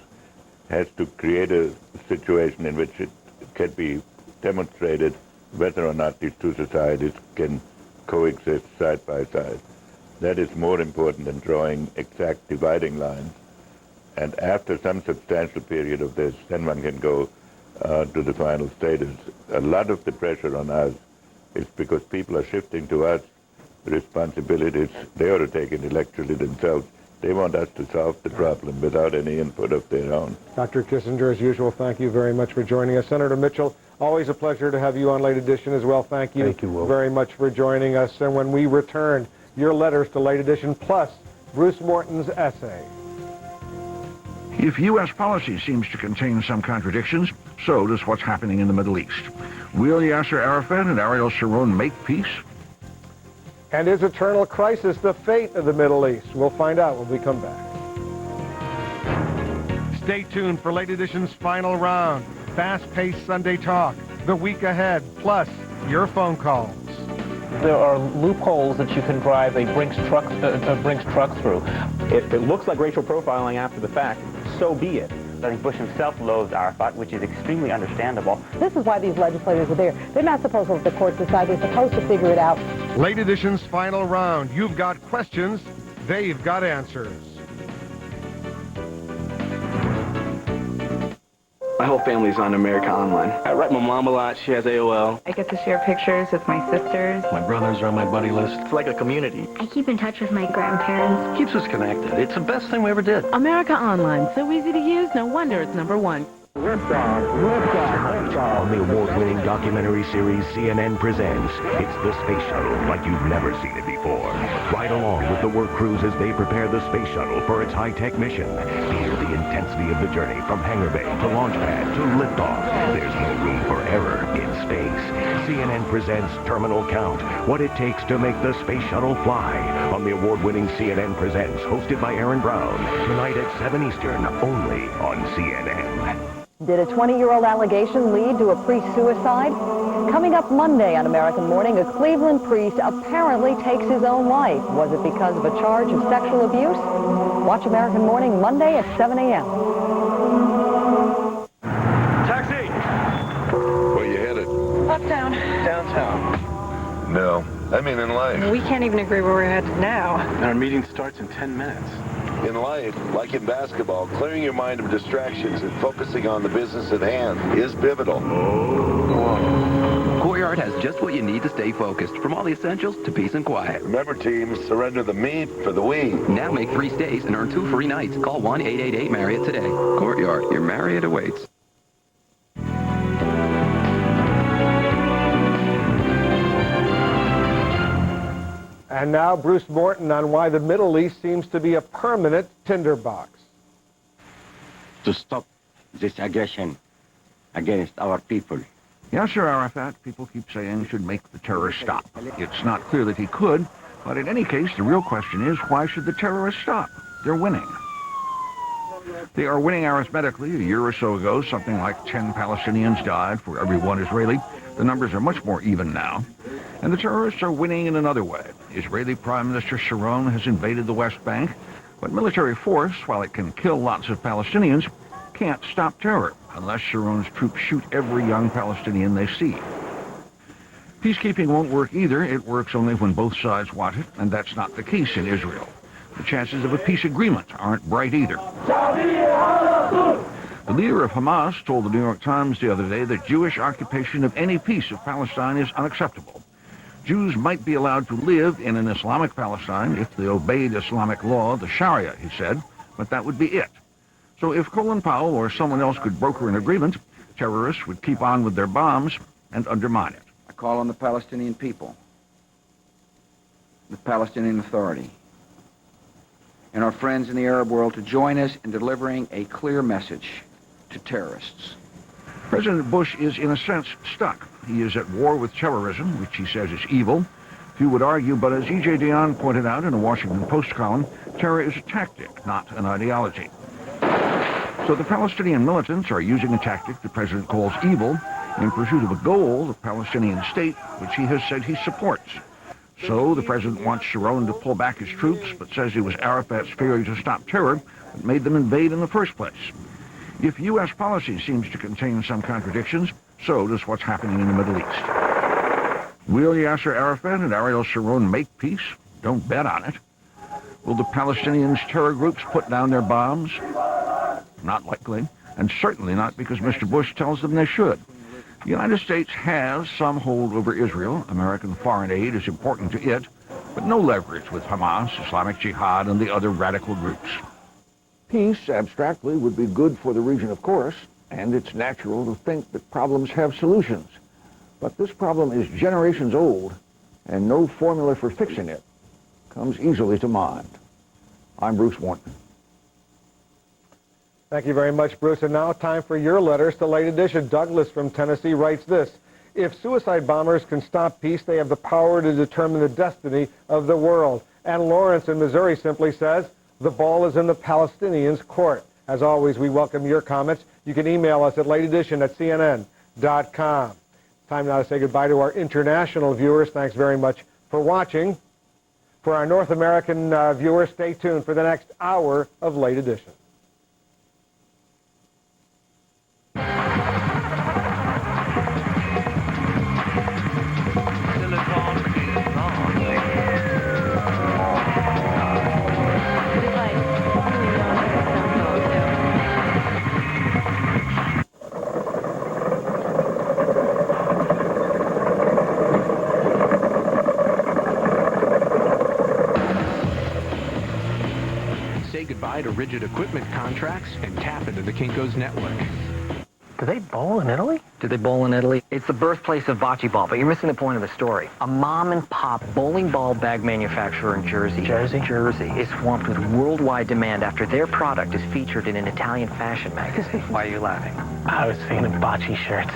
has to create a situation in which it can be demonstrated whether or not these two societies can coexist side by side. That is more important than drawing exact dividing lines. And after some substantial period of this, then one can go to the final status. A lot of the pressure on us is because people are shifting to us the responsibilities they ought to take intellectually themselves. They want us to solve the problem without any input of their own. Dr. Kissinger, as usual, thank you very much for joining us. Senator Mitchell, always a pleasure to have you on Late Edition as well. Thank you, very much for joining us. And when we return, your letters to Late Edition, plus Bruce Morton's essay. If U.S. policy seems to contain some contradictions, so does what's happening in the Middle East. Will Yasser Arafat and Ariel Sharon make peace? And is eternal crisis the fate of the Middle East? We'll find out when we come back. Stay tuned for Late Edition's final round. Fast-paced Sunday talk, the week ahead, plus your phone calls. There are loopholes that you can drive a Brinks truck through. If it looks like racial profiling after the fact, so be it. I think Bush himself loathes Arafat, which is extremely understandable. This is why these legislators are there. They're not supposed to let the courts decide. They're supposed to figure it out. Late Edition's final round. You've got questions. They've got answers. My whole family's on America Online. I write my mom a lot. She has AOL. I get to share pictures with my sisters. My brothers are on my buddy list. It's like a community. I keep in touch with my grandparents. Keeps us connected. It's the best thing we ever did. America Online, so easy to use, no wonder it's #1. Tonight on the award-winning documentary series CNN Presents, it's the space shuttle like you've never seen it before. Ride along with the work crews as they prepare the space shuttle for its high-tech mission. Feel the intensity of the journey from hangar bay to launch pad to liftoff. There's no room for error in space. CNN Presents Terminal Count, what it takes to make the space shuttle fly. On the award-winning CNN Presents, hosted by Aaron Brown. Tonight at 7 Eastern, only on CNN. Did a 20-year-old allegation lead to a priest suicide? Coming up Monday on American Morning, a Cleveland priest apparently takes his own life. Was it because of a charge of sexual abuse? Watch American Morning Monday at 7 a.m. Taxi! Where you headed? Uptown. Downtown. No, I mean in life. We can't even agree where we're headed now. And our meeting starts in 10 minutes. In life, like in basketball, clearing your mind of distractions and focusing on the business at hand is pivotal. Courtyard has just what you need to stay focused, from all the essentials to peace and quiet. Remember, teams, surrender the me for the we. Now make 3 stays and earn 2 free nights. Call 1-888-MARRIOTT today. Courtyard, your Marriott awaits. And now Bruce Morton on why the Middle East seems to be a permanent tinderbox. To stop this aggression against our people. Yasser Arafat, people keep saying, should make the terrorists stop. It's not clear that he could, but in any case, the real question is, why should the terrorists stop? They're winning. They are winning arithmetically. A year or so ago, something like 10 Palestinians died for every 1 Israeli. The numbers are much more even now. And the terrorists are winning in another way. Israeli Prime Minister Sharon has invaded the West Bank, but military force, while it can kill lots of Palestinians, can't stop terror unless Sharon's troops shoot every young Palestinian they see. Peacekeeping won't work either. It works only when both sides want it, and that's not the case in Israel. The chances of a peace agreement aren't bright either. The leader of Hamas told the New York Times the other day that Jewish occupation of any piece of Palestine is unacceptable. Jews might be allowed to live in an Islamic Palestine if they obeyed Islamic law, the Sharia, he said, but that would be it. So if Colin Powell or someone else could broker an agreement, terrorists would keep on with their bombs and undermine it. I call on the Palestinian people, the Palestinian Authority, and our friends in the Arab world to join us in delivering a clear message to terrorists. President Bush is, in a sense, stuck. He is at war with terrorism, which he says is evil. Few would argue, but as E.J. Dionne pointed out in a Washington Post column, terror is a tactic, not an ideology. So the Palestinian militants are using a tactic the president calls evil in pursuit of a goal, the Palestinian state, which he has said he supports. So the president wants Sharon to pull back his troops, but says it was Arafat's failure to stop terror that made them invade in the first place. If U.S. policy seems to contain some contradictions, so does what's happening in the Middle East. Will Yasser Arafat and Ariel Sharon make peace? Don't bet on it. Will the Palestinians' terror groups put down their bombs? Not likely, and certainly not because Mr. Bush tells them they should. The United States has some hold over Israel. American foreign aid is important to it, but no leverage with Hamas, Islamic Jihad, and the other radical groups. Peace, abstractly, would be good for the region, of course, and it's natural to think that problems have solutions. But this problem is generations old, and no formula for fixing it comes easily to mind. I'm Bruce Morton. Thank you very much, Bruce. And now time for your letters to Late Edition. Douglas from Tennessee writes this: if suicide bombers can stop peace, they have the power to determine the destiny of the world. And Lawrence in Missouri simply says, the ball is in the Palestinians' court. As always, we welcome your comments. You can email us at lateedition@cnn.com. Time now to say goodbye to our international viewers. Thanks very much for watching. For our North American viewers, stay tuned for the next hour of Late Edition. apply to rigid equipment contracts and tap into the Kinko's network. Do they bowl in Italy? Do they bowl in Italy? It's the birthplace of bocce ball, but you're missing the point of the story. A mom-and-pop bowling ball bag manufacturer in Jersey. Jersey is swamped with worldwide demand after their product is featured in an Italian fashion magazine. Why are you laughing? I was thinking of bocce shirts.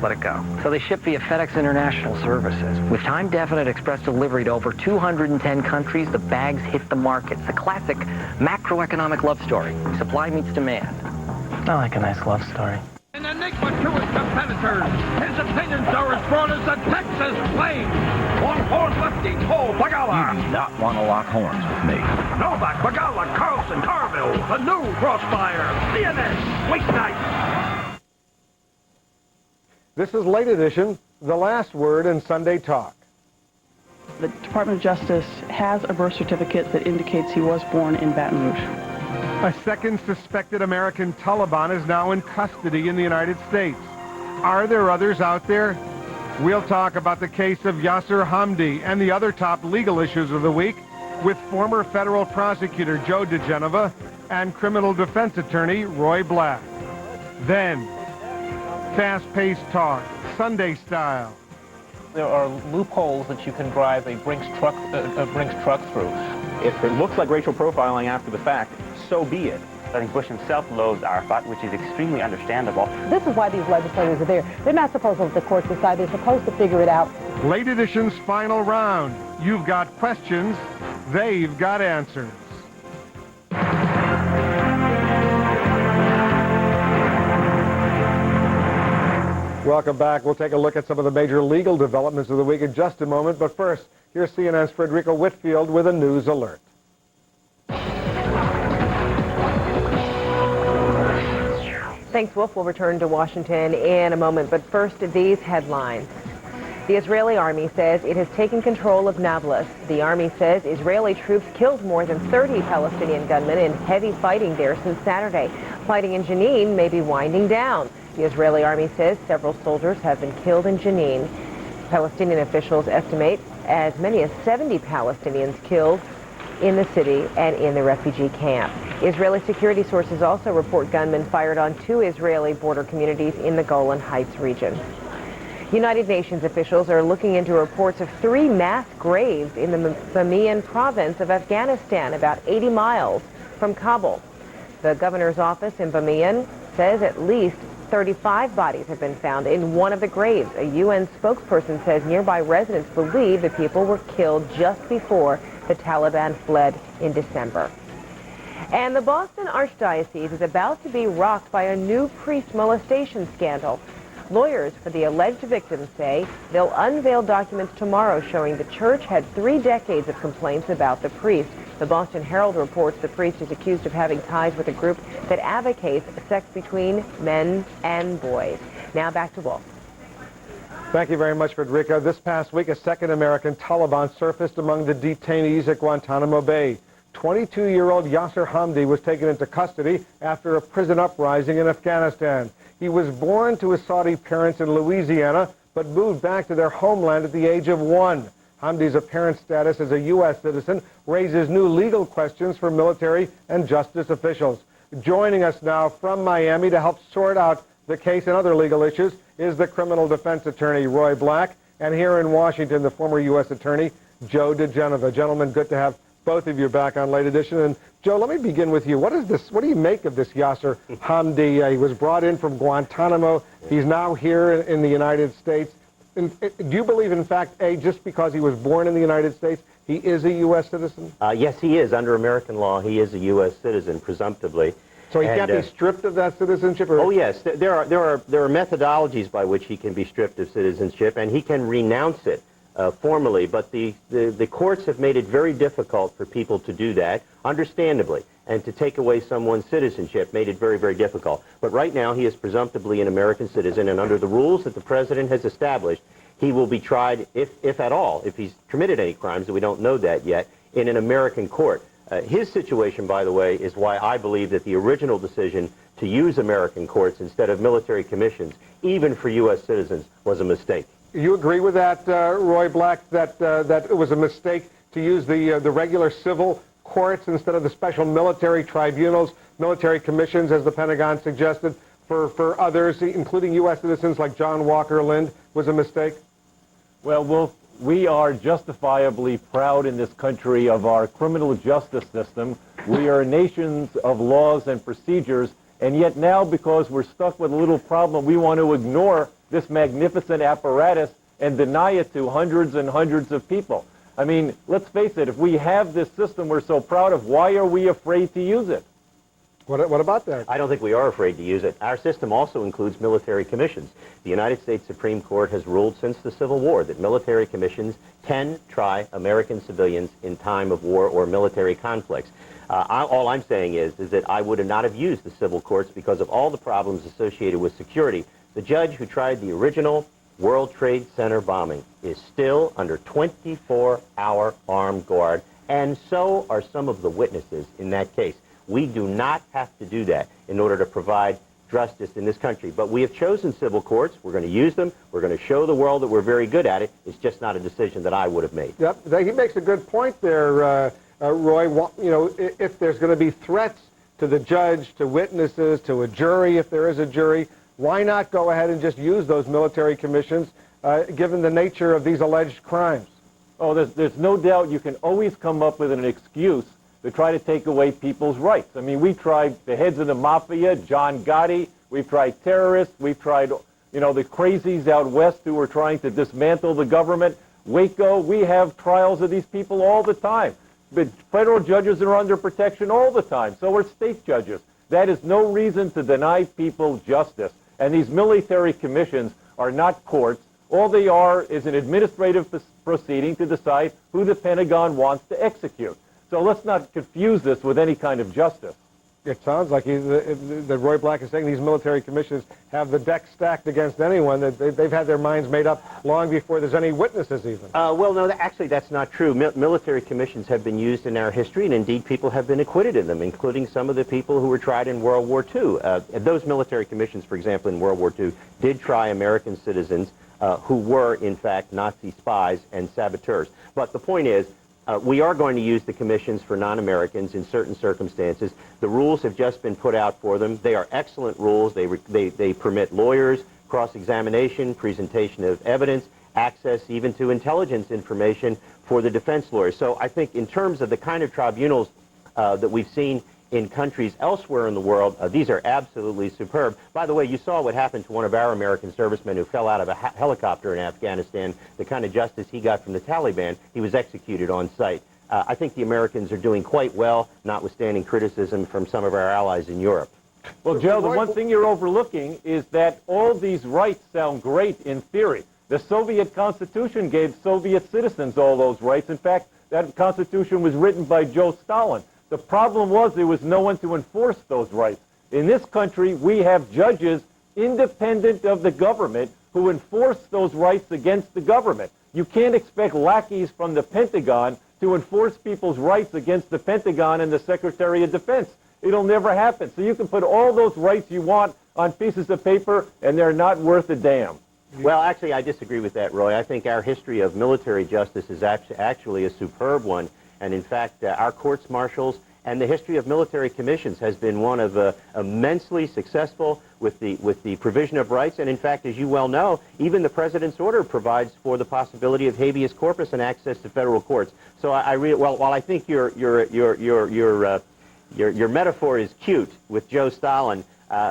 Let it go. So they ship via FedEx International Services. With time-definite express delivery to over 210 countries, the bags hit the market. It's a classic macroeconomic love story. Supply meets demand. I like a nice love story. An enigma to his competitors. His opinions are as broad as the Texas plain. Longhorn lefty Cole Bagala. You do not want to lock horns with me. Novak, Bagala, Carlson, Carville. The new Crossfire. CNS. Weeknight. This is Late Edition, the last word in Sunday Talk. The Department of Justice has a birth certificate that indicates he was born in Baton Rouge. A second suspected American Taliban is now in custody in the United States. Are there others out there? We'll talk about the case of Yasser Hamdi and the other top legal issues of the week with former federal prosecutor Joe DeGenova and criminal defense attorney Roy Black. Then, fast-paced talk, Sunday style. There are loopholes that you can drive a Brinks truck through. If it looks like racial profiling after the fact, so be it. I think Bush himself loathes Arafat, which is extremely understandable. This is why these legislators are there. They're not supposed to let the courts decide. They're supposed to figure it out. Late Edition's final round. You've got questions. They've got answers. Welcome back. We'll take a look at some of the major legal developments of the week in just a moment. But first, here's CNN's Frederica Whitfield with a news alert. Thanks, Wolf. We'll return to Washington in a moment. But first, these headlines. The Israeli army says it has taken control of Nablus. The army says Israeli troops killed more than 30 Palestinian gunmen in heavy fighting there since Saturday. Fighting in Jenin may be winding down. The Israeli army says several soldiers have been killed in Jenin. Palestinian officials estimate as many as 70 Palestinians killed in the city and in the refugee camp. Israeli security sources also report gunmen fired on 2 Israeli border communities in the Golan Heights region. United Nations officials are looking into reports of 3 mass graves in the Bamiyan province of Afghanistan, about 80 miles from Kabul. The governor's office in Bamiyan says at least 35 bodies have been found in one of the graves. A UN spokesperson says nearby residents believe the people were killed just before the Taliban fled in December. And the Boston Archdiocese is about to be rocked by a new priest molestation scandal. Lawyers for the alleged victims say they'll unveil documents tomorrow showing the church had 3 decades of complaints about the priest. The Boston Herald reports the priest is accused of having ties with a group that advocates sex between men and boys. Now back to Wolf. Thank you very much, Frederica. This past week, a second American Taliban surfaced among the detainees at Guantanamo Bay. 22-year-old Yasser Hamdi was taken into custody after a prison uprising in Afghanistan. He was born to his Saudi parents in Louisiana, but moved back to their homeland at the age of 1. Hamdi's apparent status as a U.S. citizen raises new legal questions for military and justice officials. Joining us now from Miami to help sort out the case and other legal issues is the criminal defense attorney, Roy Black, and here in Washington, the former U.S. attorney, Joe DeGenova. Gentlemen, good to have both of you back on Late Edition. And Joe, let me begin with you. What do you make of this Yasser Hamdi? He was brought in from Guantanamo. He's now here in the United States. Do you believe, in fact, just because he was born in the United States, he is a U.S. citizen? Yes, he is. Under American law, he is a U.S. citizen, presumptively. So he can't be stripped of that citizenship? Or? Oh, yes. There are methodologies by which he can be stripped of citizenship, and he can renounce it formally. But the courts have made it very difficult for people to do that, understandably. And to take away someone's citizenship made it very, very difficult. But right now, he is presumptively an American citizen, and under the rules that the president has established, he will be tried, if at all, if he's committed any crimes, and we don't know that yet, in an American court. His situation, by the way, is why I believe that the original decision to use American courts instead of military commissions, even for U.S. citizens, was a mistake. You agree with that, Roy Black, that it was a mistake to use the regular civil courts instead of the special military tribunals, military commissions, as the Pentagon suggested, for others, including U.S. citizens like John Walker Lind, was a mistake? Well, Wolf, we are justifiably proud in this country of our criminal justice system. We are nations of laws and procedures, and yet now, because we're stuck with a little problem, we want to ignore this magnificent apparatus and deny it to hundreds and hundreds of people. I mean, let's face it, if we have this system we're so proud of, why are we afraid to use it? What about that? I don't think we are afraid to use it. Our system also includes military commissions. The United States Supreme Court has ruled since the Civil War that military commissions can try American civilians in time of war or military conflicts. All I'm saying is that I would not have used the civil courts because of all the problems associated with security. The judge who tried the original World Trade Center bombing is still under 24-hour armed guard, and so are some of the witnesses in that case. We do not have to do that in order to provide justice in this country. But we have chosen civil courts. We're going to use them. We're going to show the world that we're very good at it. It's just not a decision that I would have made. Yep, he makes a good point there, Roy. You know, if there's going to be threats to the judge, to witnesses, to a jury, if there is a jury, why not go ahead and just use those military commissions, given the nature of these alleged crimes? Oh, there's no doubt you can always come up with an excuse to try to take away people's rights. I mean, we tried the heads of the mafia, John Gotti. We've tried terrorists. We've tried, you know, the crazies out west who were trying to dismantle the government. Waco, we have trials of these people all the time. But federal judges are under protection all the time. So are state judges. That is no reason to deny people justice. And these military commissions are not courts. All they are is an administrative proceeding to decide who the Pentagon wants to execute. So let's not confuse this with any kind of justice. It sounds like that Roy Black is saying these military commissions have the deck stacked against anyone, that they've had their minds made up long before there's any witnesses even. Well, no, actually that's not true. Military commissions have been used in our history, and indeed people have been acquitted in them, including some of the people who were tried in World War II. Those military commissions, for example, in World War II, did try American citizens who were, in fact, Nazi spies and saboteurs. But the point is, we are going to use the commissions for non-Americans in certain circumstances. The rules have just been put out for them. They are excellent rules. They permit lawyers, cross-examination, presentation of evidence, access even to intelligence information for the defense lawyers. So I think in terms of the kind of tribunals that we've seen in countries elsewhere in the world, these are absolutely superb. By the way, you saw what happened to one of our American servicemen who fell out of a helicopter in Afghanistan, the kind of justice he got from the Taliban. He was executed on site. I think the Americans are doing quite well, notwithstanding criticism from some of our allies in Europe. Well, Joe, the one thing you're overlooking is that all these rights sound great in theory. The Soviet Constitution gave Soviet citizens all those rights. In fact, that Constitution was written by Joe Stalin. The problem was there was no one to enforce those rights. In this country, we have judges independent of the government who enforce those rights against the government. You can't expect lackeys from the Pentagon to enforce people's rights against the Pentagon and the Secretary of Defense. It'll never happen. So you can put all those rights you want on pieces of paper, and they're not worth a damn. Well, actually, I disagree with that, Roy. I think our history of military justice is actually a superb one. And in fact, our courts-martials and the history of military commissions has been one of immensely successful with the provision of rights. And in fact, as you well know, even the president's order provides for the possibility of habeas corpus and access to federal courts. So while I think your metaphor is cute with Joe Stalin,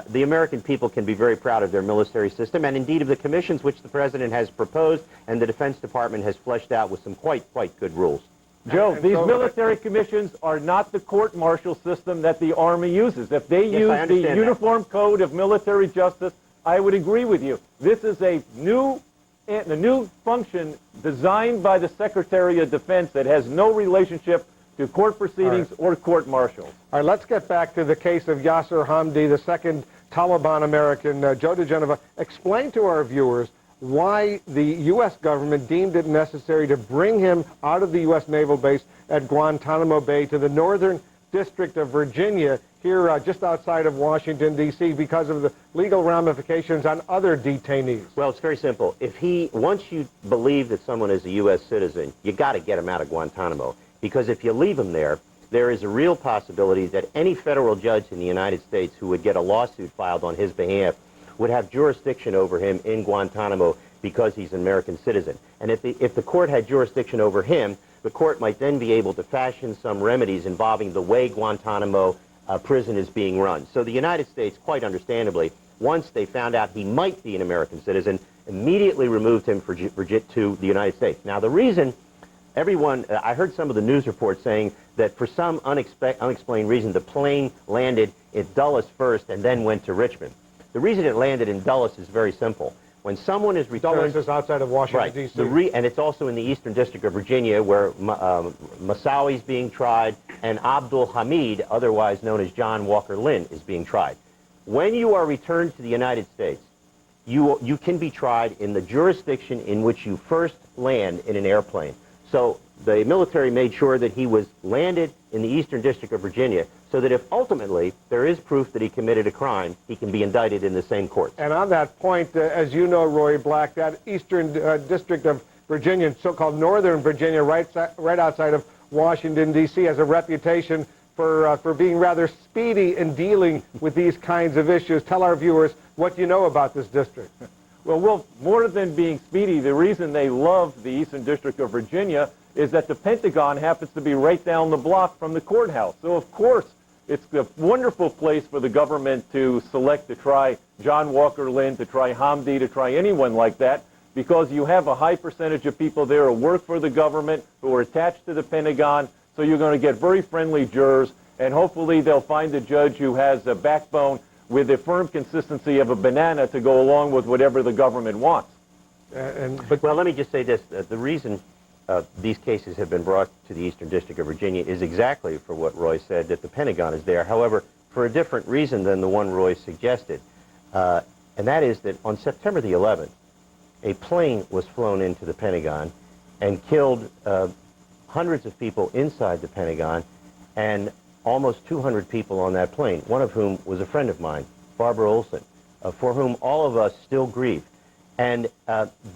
the American people can be very proud of their military system, and indeed of the commissions which the president has proposed and the Defense Department has fleshed out with some quite good rules. Joe, these military commissions are not the court-martial system that the Army uses. If they use the Uniform Code of Military Justice, I would agree with you. This is a new function designed by the Secretary of Defense that has no relationship to court proceedings or court-martials. All right, let's get back to the case of Yasir Hamdi, the second Taliban American. Joe DeGenova, explain to our viewers why the U.S. government deemed it necessary to bring him out of the U.S. naval base at Guantanamo Bay to the northern district of Virginia, here just outside of Washington, D.C., because of the legal ramifications on other detainees. Well, it's very simple. Once you believe that someone is a U.S. citizen, you got to get him out of Guantanamo, because if you leave him there, there is a real possibility that any federal judge in the United States who would get a lawsuit filed on his behalf would have jurisdiction over him in Guantanamo because he's an American citizen. And if the court had jurisdiction over him, the court might then be able to fashion some remedies involving the way Guantanamo prison is being run. So the United States, quite understandably, once they found out he might be an American citizen, immediately removed him to the United States. Now, the reason everyone, I heard some of the news reports saying that for some unexplained reason, the plane landed at Dulles first and then went to Richmond. The reason it landed in Dulles is very simple. When someone is returned... Dulles is outside of Washington, D.C. And it's also in the Eastern District of Virginia, where Moussaoui is being tried, and Abdul Hamid, otherwise known as John Walker Lynn, is being tried. When you are returned to the United States, you can be tried in the jurisdiction in which you first land in an airplane. So the military made sure that he was landed in the Eastern District of Virginia, so that if ultimately there is proof that he committed a crime, he can be indicted in the same court. And on that point, as you know, Roy Black, that Eastern District of Virginia, so-called Northern Virginia, right outside of Washington, D.C., has a reputation for being rather speedy in dealing with these kinds of issues. Tell our viewers what you know about this district. Well, more than being speedy, the reason they love the Eastern District of Virginia is that the Pentagon happens to be right down the block from the courthouse. So, of course, it's a wonderful place for the government to select to try John Walker Lynn, to try Hamdi, to try anyone like that, because you have a high percentage of people there who work for the government, who are attached to the Pentagon, so you're going to get very friendly jurors, and hopefully they'll find a judge who has a backbone with the firm consistency of a banana to go along with whatever the government wants. Well, let me just say this. The reason these cases have been brought to the Eastern District of Virginia is exactly for what Roy said, that the Pentagon is there. However, for a different reason than the one Roy suggested. And that is that on September the 11th, a plane was flown into the Pentagon and killed hundreds of people inside the Pentagon, and almost 200 people on that plane, one of whom was a friend of mine, Barbara Olson, for whom all of us still grieve. And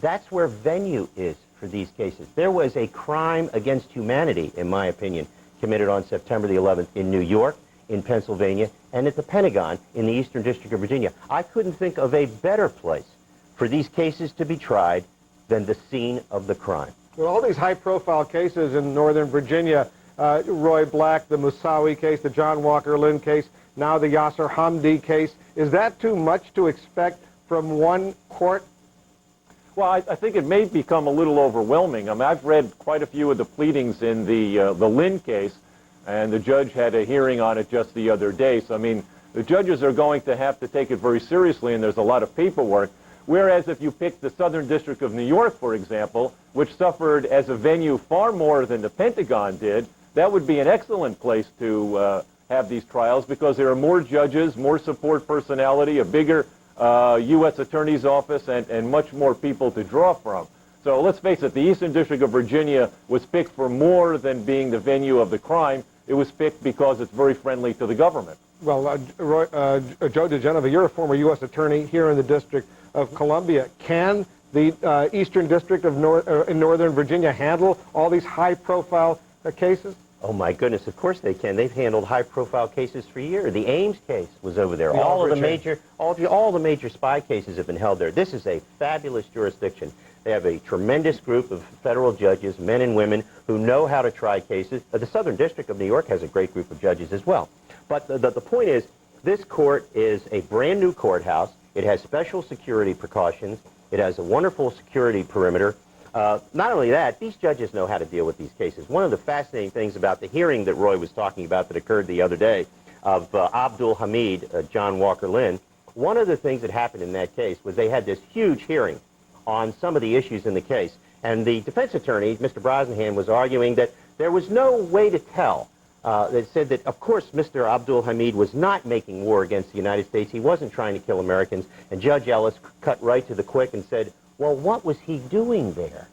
that's where venue is for these cases. There was a crime against humanity, in my opinion, committed on September the 11th in New York, in Pennsylvania, and at the Pentagon in the Eastern District of Virginia. I couldn't think of a better place for these cases to be tried than the scene of the crime. Well, all these high-profile cases in Northern Virginia, Roy Black, the Moussaoui case, the John Walker Lynn case, now the Yasser Hamdi case, is that too much to expect from one court? Well, I think it may become a little overwhelming. I mean, I've read quite a few of the pleadings in the Lynn case, and the judge had a hearing on it just the other day. So, I mean, the judges are going to have to take it very seriously, and there's a lot of paperwork. Whereas if you pick the Southern District of New York, for example, which suffered as a venue far more than the Pentagon did, that would be an excellent place to have these trials, because there are more judges, more support personality, a bigger U.S. Attorney's Office, and much more people to draw from. So let's face it, the Eastern District of Virginia was picked for more than being the venue of the crime. It was picked because it's very friendly to the government. Well, Joe DeGenova, you're a former U.S. attorney here in the District of Columbia. Can the Eastern District of in Northern Virginia handle all these high-profile cases? Oh, my goodness, of course they can. They've handled high-profile cases for years. The Ames case was over there. All the major spy cases have been held there. This is a fabulous jurisdiction. They have a tremendous group of federal judges, men and women, who know how to try cases. The Southern District of New York has a great group of judges as well. But the point is, this court is a brand-new courthouse. It has special security precautions. It has a wonderful security perimeter. Not only that, these judges know how to deal with these cases. One of the fascinating things about the hearing that Roy was talking about that occurred the other day of Abdul Hamid, John Walker Lynn, one of the things that happened in that case was they had this huge hearing on some of the issues in the case. And the defense attorney, Mr. Brosnahan, was arguing that there was no way to tell. They said that, of course, Mr. Abdul Hamid was not making war against the United States. He wasn't trying to kill Americans. And Judge Ellis cut right to the quick and said, well, what was he doing there?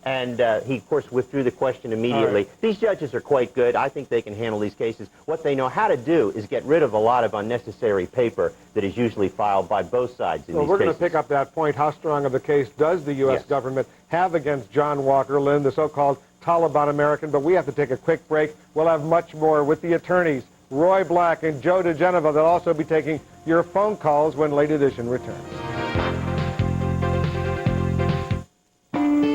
And he, of course, withdrew the question immediately. Right. These judges are quite good. I think they can handle these cases. What they know how to do is get rid of a lot of unnecessary paper that is usually filed by both sides in these cases. We're going to pick up that point. How strong of a case does the U.S. government have against John Walker Lynn, the so-called Taliban American, but we have to take a quick break. We'll have much more with the attorneys, Roy Black and Joe DeGeneva. They'll also be taking your phone calls when Late Edition returns.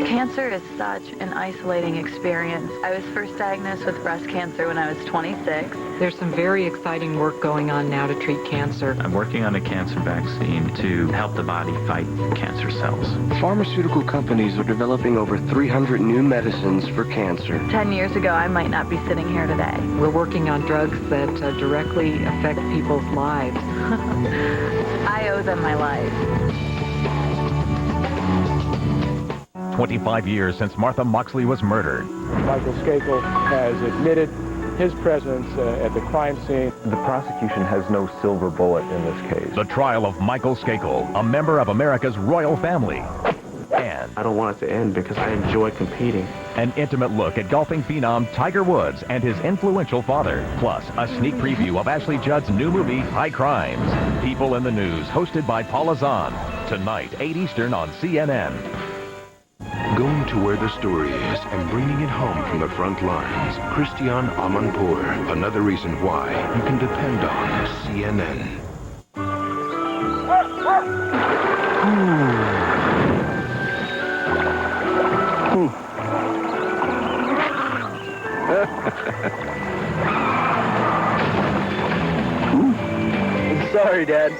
Cancer is such an isolating experience. I was first diagnosed with breast cancer when I was 26. There's some very exciting work going on now to treat cancer. I'm working on a cancer vaccine to help the body fight cancer cells. Pharmaceutical companies are developing over 300 new medicines for cancer. 10 years ago, I might not be sitting here today. We're working on drugs that directly affect people's lives. I owe them my life. 25 years since Martha Moxley was murdered. Michael Skakel has admitted his presence at the crime scene. The prosecution has no silver bullet in this case. The trial of Michael Skakel, a member of America's royal family. And I don't want it to end because I enjoy competing. An intimate look at golfing phenom Tiger Woods and his influential father. Plus, a sneak preview of Ashley Judd's new movie, High Crimes. People in the News, hosted by Paula Zahn. Tonight, 8 Eastern on CNN. Going to where the story is and bringing it home from the front lines. Christian Amanpour. Another reason why you can depend on CNN. Sorry, Dad.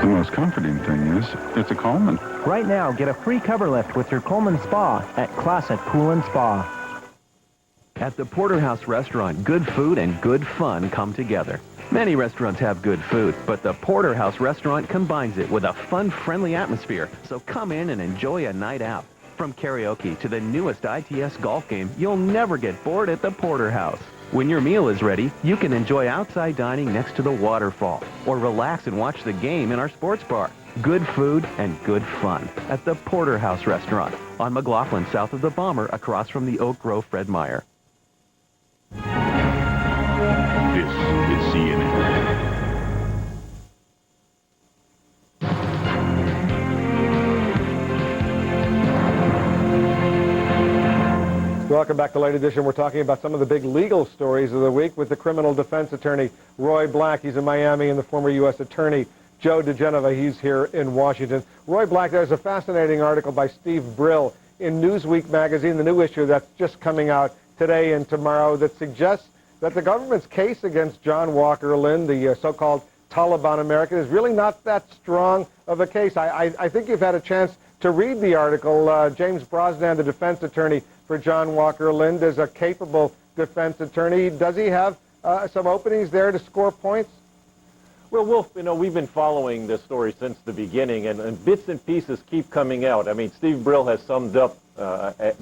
The most comforting thing is, it's a Coleman. Right now, get a free cover lift with your Coleman Spa at Classic Pool and Spa. At the Porterhouse Restaurant, good food and good fun come together. Many restaurants have good food, but the Porterhouse Restaurant combines it with a fun, friendly atmosphere. So come in and enjoy a night out. From karaoke to the newest ITS golf game, you'll never get bored at the Porterhouse. When your meal is ready, you can enjoy outside dining next to the waterfall or relax and watch the game in our sports bar. Good food and good fun at the Porterhouse Restaurant on McLaughlin, south of the Bomber, across from the Oak Grove Fred Meyer. This is CNN. Welcome back to Late Edition. We're talking about some of the big legal stories of the week with the criminal defense attorney, Roy Black. He's in Miami, and the former U.S. attorney, Joe DeGeneva. He's here in Washington. Roy Black, there's a fascinating article by Steve Brill in Newsweek magazine, the new issue that's just coming out today and tomorrow, that suggests that the government's case against John Walker Lynn, the so-called Taliban American, is really not that strong of a case. I think you've had a chance to read the article. James Brosnan, the defense attorney for John Walker Lynn, is a capable defense attorney. Does he have some openings there to score points? Well, Wolf, we've been following this story since the beginning, and bits and pieces keep coming out. I mean, Steve Brill has summed up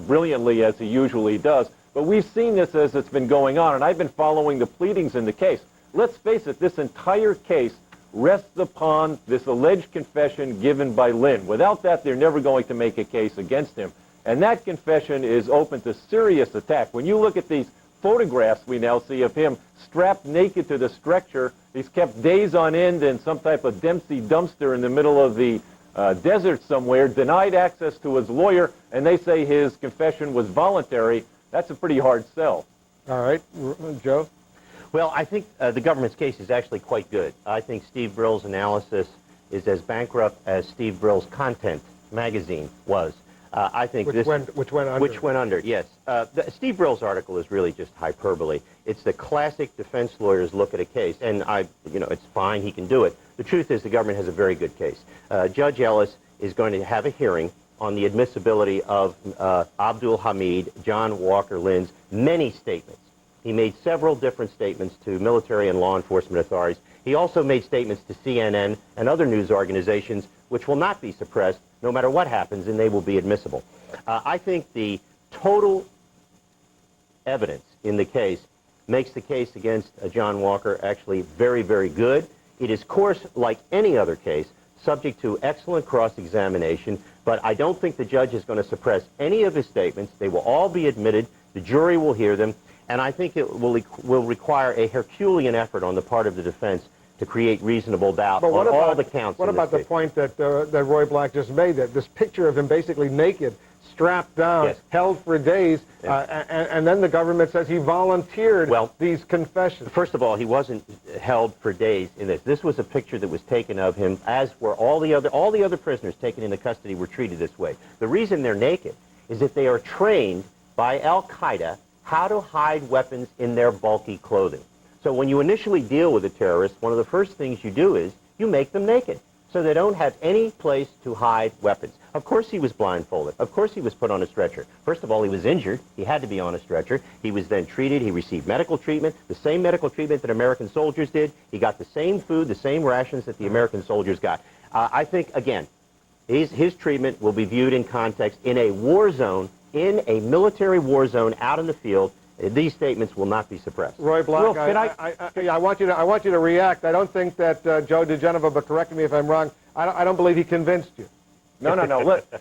brilliantly, as he usually does, but we've seen this as it's been going on, and I've been following the pleadings in the case. Let's face it, this entire case rests upon this alleged confession given by Lynn. Without that, they're never going to make a case against him. And that confession is open to serious attack. When you look at these photographs we now see of him strapped naked to the stretcher, he's kept days on end in some type of Dempsey dumpster in the middle of the desert somewhere, denied access to his lawyer, and they say his confession was voluntary. That's a pretty hard sell. All right. Joe? Well, I think the government's case is actually quite good. I think Steve Brill's analysis is as bankrupt as Steve Brill's Content magazine was. I think which went under. Yes. Steve Brill's article is really just hyperbole. It's the classic defense lawyer's look at a case, and it's fine, he can do it. The truth is the government has a very good case. Judge Ellis is going to have a hearing on the admissibility of Abdul Hamid, John Walker Lynn's many statements. He made several different statements to military and law enforcement authorities. He also made statements to CNN and other news organizations which will not be suppressed no matter what happens, and they will be admissible. I think the total evidence in the case makes the case against John Walker actually very, very good. It is, of course, like any other case, subject to excellent cross-examination, but I don't think the judge is going to suppress any of his statements. They will all be admitted. The jury will hear them, and I think it will require a Herculean effort on the part of the defense to create reasonable doubt But on all the counts. What in about this the case. point that that Roy Black just made, that this picture of him basically naked, strapped down, Yes. held for days, and then the government says he volunteered these confessions? First of all, he wasn't held for days in this. This was a picture that was taken of him, as were all the other prisoners taken into custody were treated this way. The reason they're naked is that they are trained by Al-Qaeda how to hide weapons in their bulky clothing. So when you initially deal with a terrorist, one of the first things you do is you make them naked, so they don't have any place to hide weapons. Of course he was blindfolded. Of course he was put on a stretcher. First of all, he was injured. He had to be on a stretcher. He was then treated. He received medical treatment, the same medical treatment that American soldiers did. He got the same food, the same rations that the American soldiers got. I think, again, his treatment will be viewed in context in a war zone, in a military war zone out in the field. These statements will not be suppressed. Roy Black, I want you to react. I don't think that Joe DeGenova, but correct me if I'm wrong, I don't believe he convinced you. No.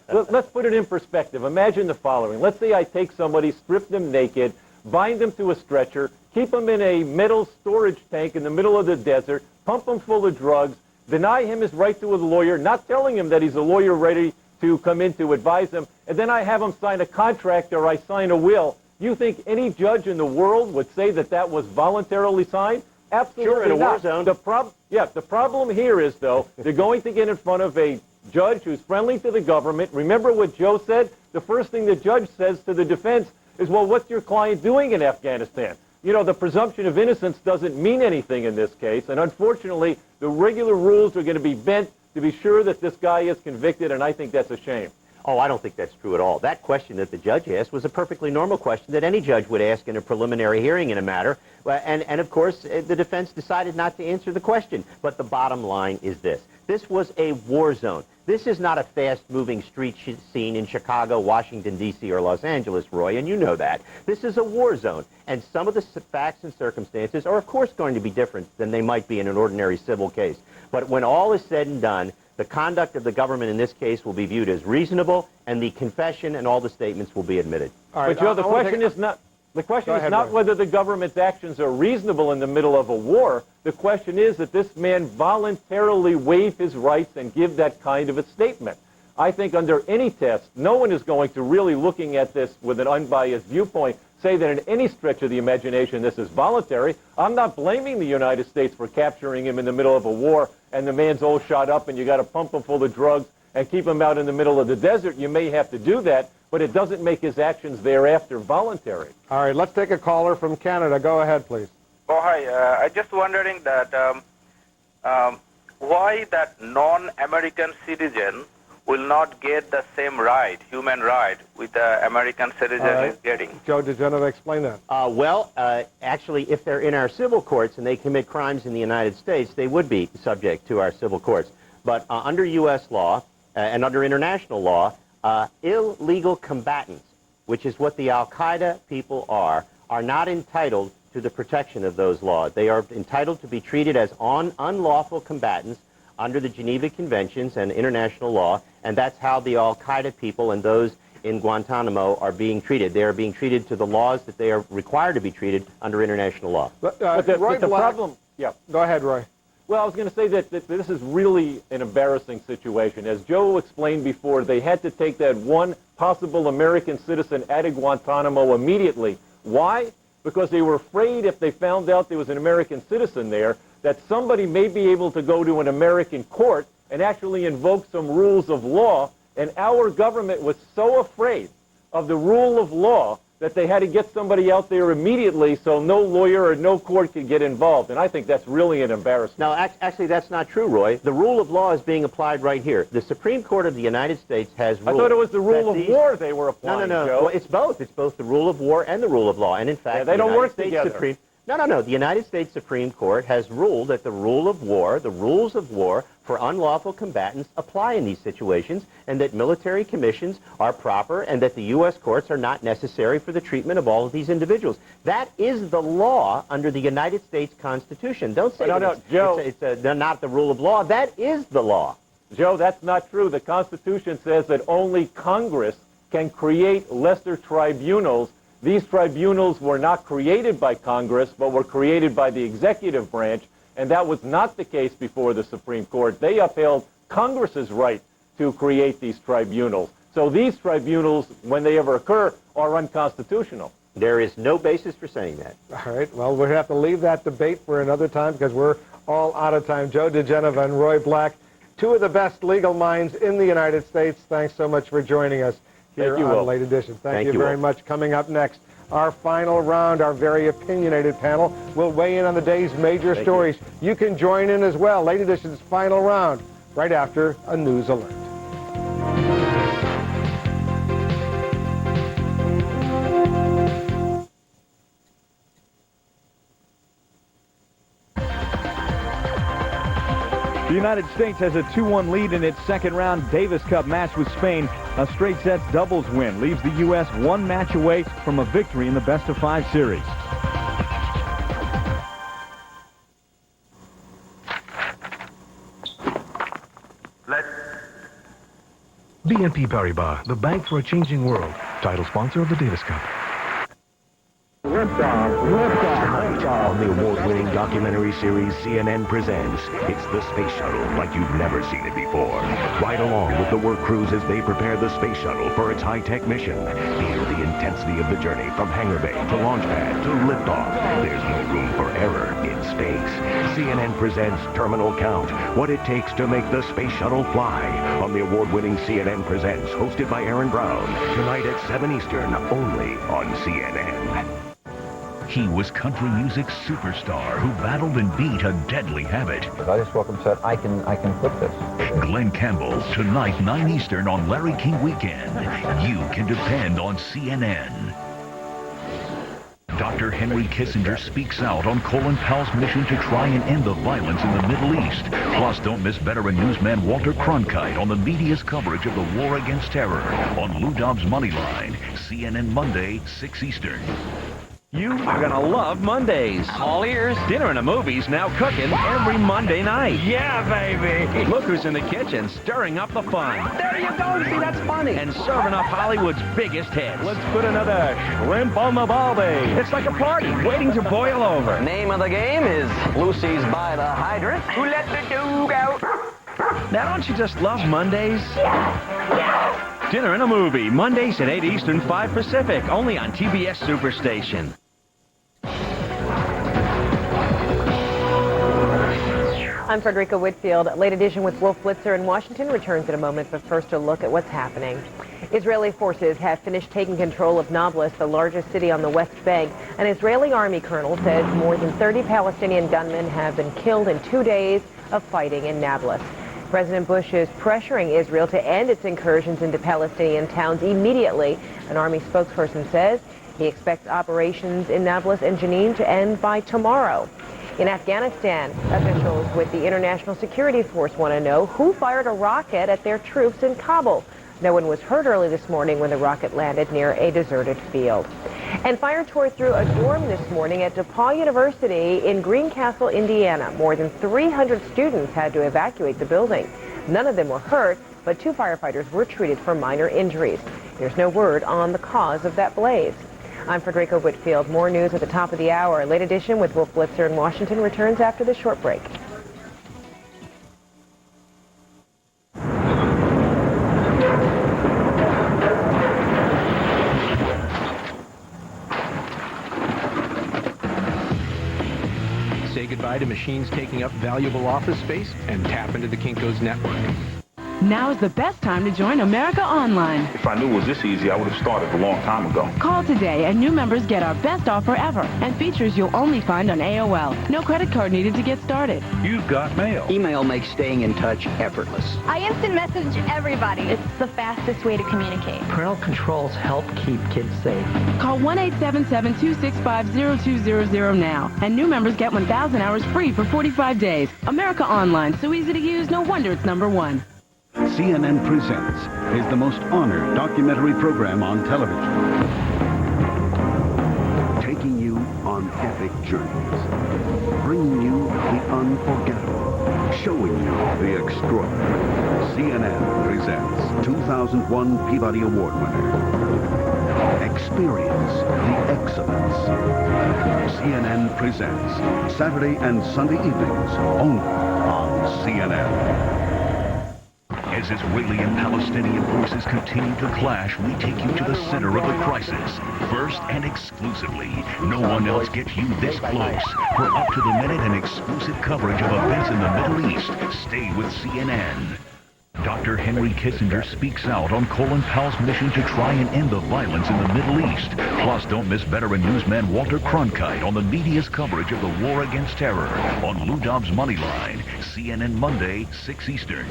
Let's put it in perspective. Imagine the following. Let's say I take somebody, strip them naked, bind them to a stretcher, keep them in a metal storage tank in the middle of the desert, pump them full of drugs, deny him his right to a lawyer, not telling him that he's a lawyer ready to come in to advise him, and then I have him sign a contract or I sign a will. You think any judge in the world would say that that was voluntarily signed? Absolutely Sure, in a war not. zone. The problem here is, though, they're going to get in front of a judge who's friendly to the government. Remember what Joe said? The first thing the judge says to the defense is, well, what's your client doing in Afghanistan? You know, the presumption of innocence doesn't mean anything in this case, and unfortunately, the regular rules are going to be bent to be sure that this guy is convicted, and I think that's a shame. Oh, I don't think that's true at all. That question that the judge asked was a perfectly normal question that any judge would ask in a preliminary hearing in a matter. And of course, the defense decided not to answer the question. But the bottom line is this. This was a war zone. This is not a fast-moving street scene in Chicago, Washington, D.C., or Los Angeles, Roy, and you know that. This is a war zone. And some of the facts and circumstances are, of course, going to be different than they might be in an ordinary civil case. But when all is said and done, the conduct of the government in this case will be viewed as reasonable, and the confession and all the statements will be admitted. All right, but Joe, the question is not whether the government's actions are reasonable in the middle of a war. The question is that this man voluntarily waive his rights and give that kind of a statement. I think under any test, no one is going to really, looking at this with an unbiased viewpoint, say that in any stretch of the imagination this is voluntary. I'm not blaming the United States for capturing him in the middle of a war and the man's all shot up and you got to pump him full of drugs and keep him out in the middle of the desert. You may have to do that, but it doesn't make his actions thereafter voluntary. All right, let's take a caller from Canada. Go ahead, please. Oh, hi. I just wondering that why that non-American citizen will not get the same right, human right, with the American citizen is getting. Joe DeGenova, explain that. Actually, if they're in our civil courts and they commit crimes in the United States, they would be subject to our civil courts. But under U.S. law and under international law, illegal combatants, which is what the Al-Qaeda people are not entitled to the protection of those laws. They are entitled to be treated as unlawful combatants under the Geneva Conventions and international law, and that's how the Al-Qaeda people and those in Guantanamo are being treated. They are being treated to the laws that they are required to be treated under international law. But the problem... Yeah. Go ahead, Roy. Well, I was going to say that this is really an embarrassing situation. As Joe explained before, they had to take that one possible American citizen out of Guantanamo immediately. Why? Because they were afraid if they found out there was an American citizen there, that somebody may be able to go to an American court and actually invoke some rules of law, and our government was so afraid of the rule of law that they had to get somebody out there immediately so no lawyer or no court could get involved, and I think that's really an embarrassment. Now, actually, that's not true, Roy. The rule of law is being applied right here. The Supreme Court of the United States has ruled... I thought it was the rule of war they were applying, No. Joe. Well, it's both. It's both the rule of war and the rule of law, and in fact... they don't work together. No. The United States Supreme Court has ruled that the rule of war, the rules of war for unlawful combatants apply in these situations, and that military commissions are proper, and that the U.S. courts are not necessary for the treatment of all of these individuals. That is the law under the United States Constitution. Don't say it's not the rule of law. That is the law. Joe, that's not true. The Constitution says that only Congress can create lesser tribunals. These tribunals were not created by Congress, but were created by the executive branch, And that was not the case before the Supreme Court. They upheld Congress's right to create these tribunals. So these tribunals, when they ever occur, are unconstitutional. There is no basis for saying that. All right, well, we'll have to leave that debate for another time because we're all out of time. Joe DeGenova and Roy Black, two of the best legal minds in the United States. Thanks so much for joining us here on Late Edition. Thank you very much. Coming up next, our final round, our very opinionated panel will weigh in on the day's major stories. You can join in as well. Late Edition's final round, right after a news alert. The United States has a 2-1 lead in its second round Davis Cup match with Spain. A straight sets doubles win leaves the U.S. one match away from a victory in the best-of-5 series. BNP Paribas, the bank for a changing world. Title sponsor of the Davis Cup. On the award-winning documentary series CNN presents, it's the space shuttle like you've never seen it before. Ride along with the work crews as they prepare the space shuttle for its high-tech mission. Feel the intensity of the journey from hangar bay to launch pad to liftoff. There's no room for error in space. CNN presents Terminal Count, what it takes to make the space shuttle fly. On the award-winning CNN Presents, hosted by Aaron Brown. Tonight at 7 Eastern, only on CNN. He was country music's superstar who battled and beat a deadly habit. I just woke up and said, I can flip this. Glenn Campbell, tonight 9 Eastern on Larry King Weekend. You can depend on CNN. Dr. Henry Kissinger speaks out on Colin Powell's mission to try and end the violence in the Middle East. Plus, don't miss veteran newsman Walter Cronkite on the media's coverage of the war against terror on Lou Dobbs' Moneyline. CNN Monday, 6 Eastern. You are going to love Mondays. I'm all ears. Dinner and a Movie's now cooking every Monday night. Yeah, baby. Look who's in the kitchen, stirring up the fun. There you go. See, that's funny. And serving up Hollywood's biggest hits. Let's put another shrimp on the barbie. It's like a party waiting to boil over. Name of the game is Lucy's by the Hydrant. Who let the dog out? Now, don't you just love Mondays? Yeah. Dinner and a Movie, Mondays at 8 Eastern, 5 Pacific, only on TBS Superstation. I'm Frederica Whitfield. Late Edition with Wolf Blitzer in Washington returns in a moment, but first a look at what's happening. Israeli forces have finished taking control of Nablus, the largest city on the West Bank. An Israeli army colonel says more than 30 Palestinian gunmen have been killed in 2 days of fighting in Nablus. President Bush is pressuring Israel to end its incursions into Palestinian towns immediately. An army spokesperson says he expects operations in Nablus and Jenin to end by tomorrow. In Afghanistan, officials with the International Security Force want to know who fired a rocket at their troops in Kabul. No one was hurt early this morning when the rocket landed near a deserted field. And fire tore through a dorm this morning at DePaul University in Greencastle, Indiana. More than 300 students had to evacuate the building. None of them were hurt, but 2 firefighters were treated for minor injuries. There's no word on the cause of that blaze. I'm Frederica Whitfield. More news at the top of the hour. Late Edition with Wolf Blitzer in Washington returns after this short break. Say goodbye to machines taking up valuable office space and tap into the Kinko's network. Now is the best time to join America Online. If I knew it was this easy, I would have started a long time ago. Call today and new members get our best offer ever and features you'll only find on AOL. No credit card needed to get started. You've got mail. Email makes staying in touch effortless. I instant message everybody. It's the fastest way to communicate. Parental controls help keep kids safe. Call 1-877-265-0200 now. And new members get 1,000 hours free for 45 days. America Online. So easy to use, no wonder it's #1. CNN Presents is the most honored documentary program on television. Taking you on epic journeys. Bringing you the unforgettable. Showing you the extraordinary. CNN Presents 2001 Peabody Award winner. Experience the excellence. CNN presents Saturday and Sunday evenings only on CNN. As Israeli and Palestinian forces continue to clash, we take you to the center of the crisis. First and exclusively. No one else gets you this close. For up-to-the-minute and exclusive coverage of events in the Middle East, stay with CNN. Dr. Henry Kissinger speaks out on Colin Powell's mission to try and end the violence in the Middle East. Plus, don't miss veteran newsman Walter Cronkite on the media's coverage of the war against terror on Lou Dobbs' Moneyline, CNN Monday, 6 Eastern.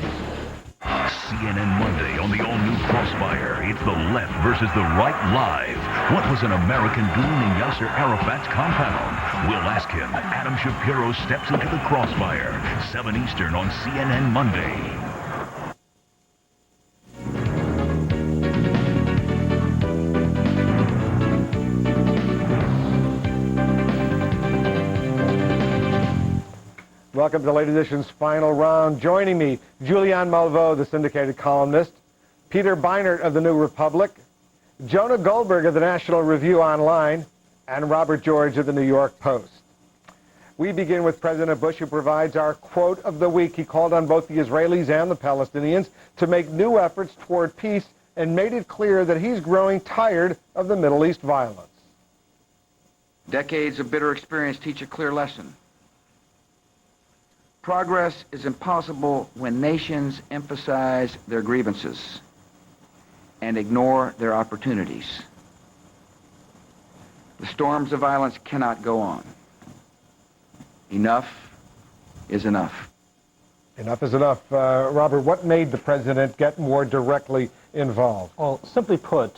CNN Monday on the all-new Crossfire. It's the left versus the right live. What was an American doing in Yasser Arafat's compound? We'll ask him. Adam Shapiro steps into the Crossfire. 7 Eastern on CNN Monday. Welcome to the late edition's final round. Joining me, Julianne Malveaux, the syndicated columnist, Peter Beinart of the New Republic, Jonah Goldberg of the National Review Online, and Robert George of the New York Post. We begin with President Bush, who provides our quote of the week. He called on both the Israelis and the Palestinians to make new efforts toward peace and made it clear that he's growing tired of the Middle East violence. Decades of bitter experience teach a clear lesson. Progress is impossible when nations emphasize their grievances and ignore their opportunities. The storms of violence cannot go on. Enough is enough. Enough is enough. Robert, what made the president get more directly involved? Well, simply put,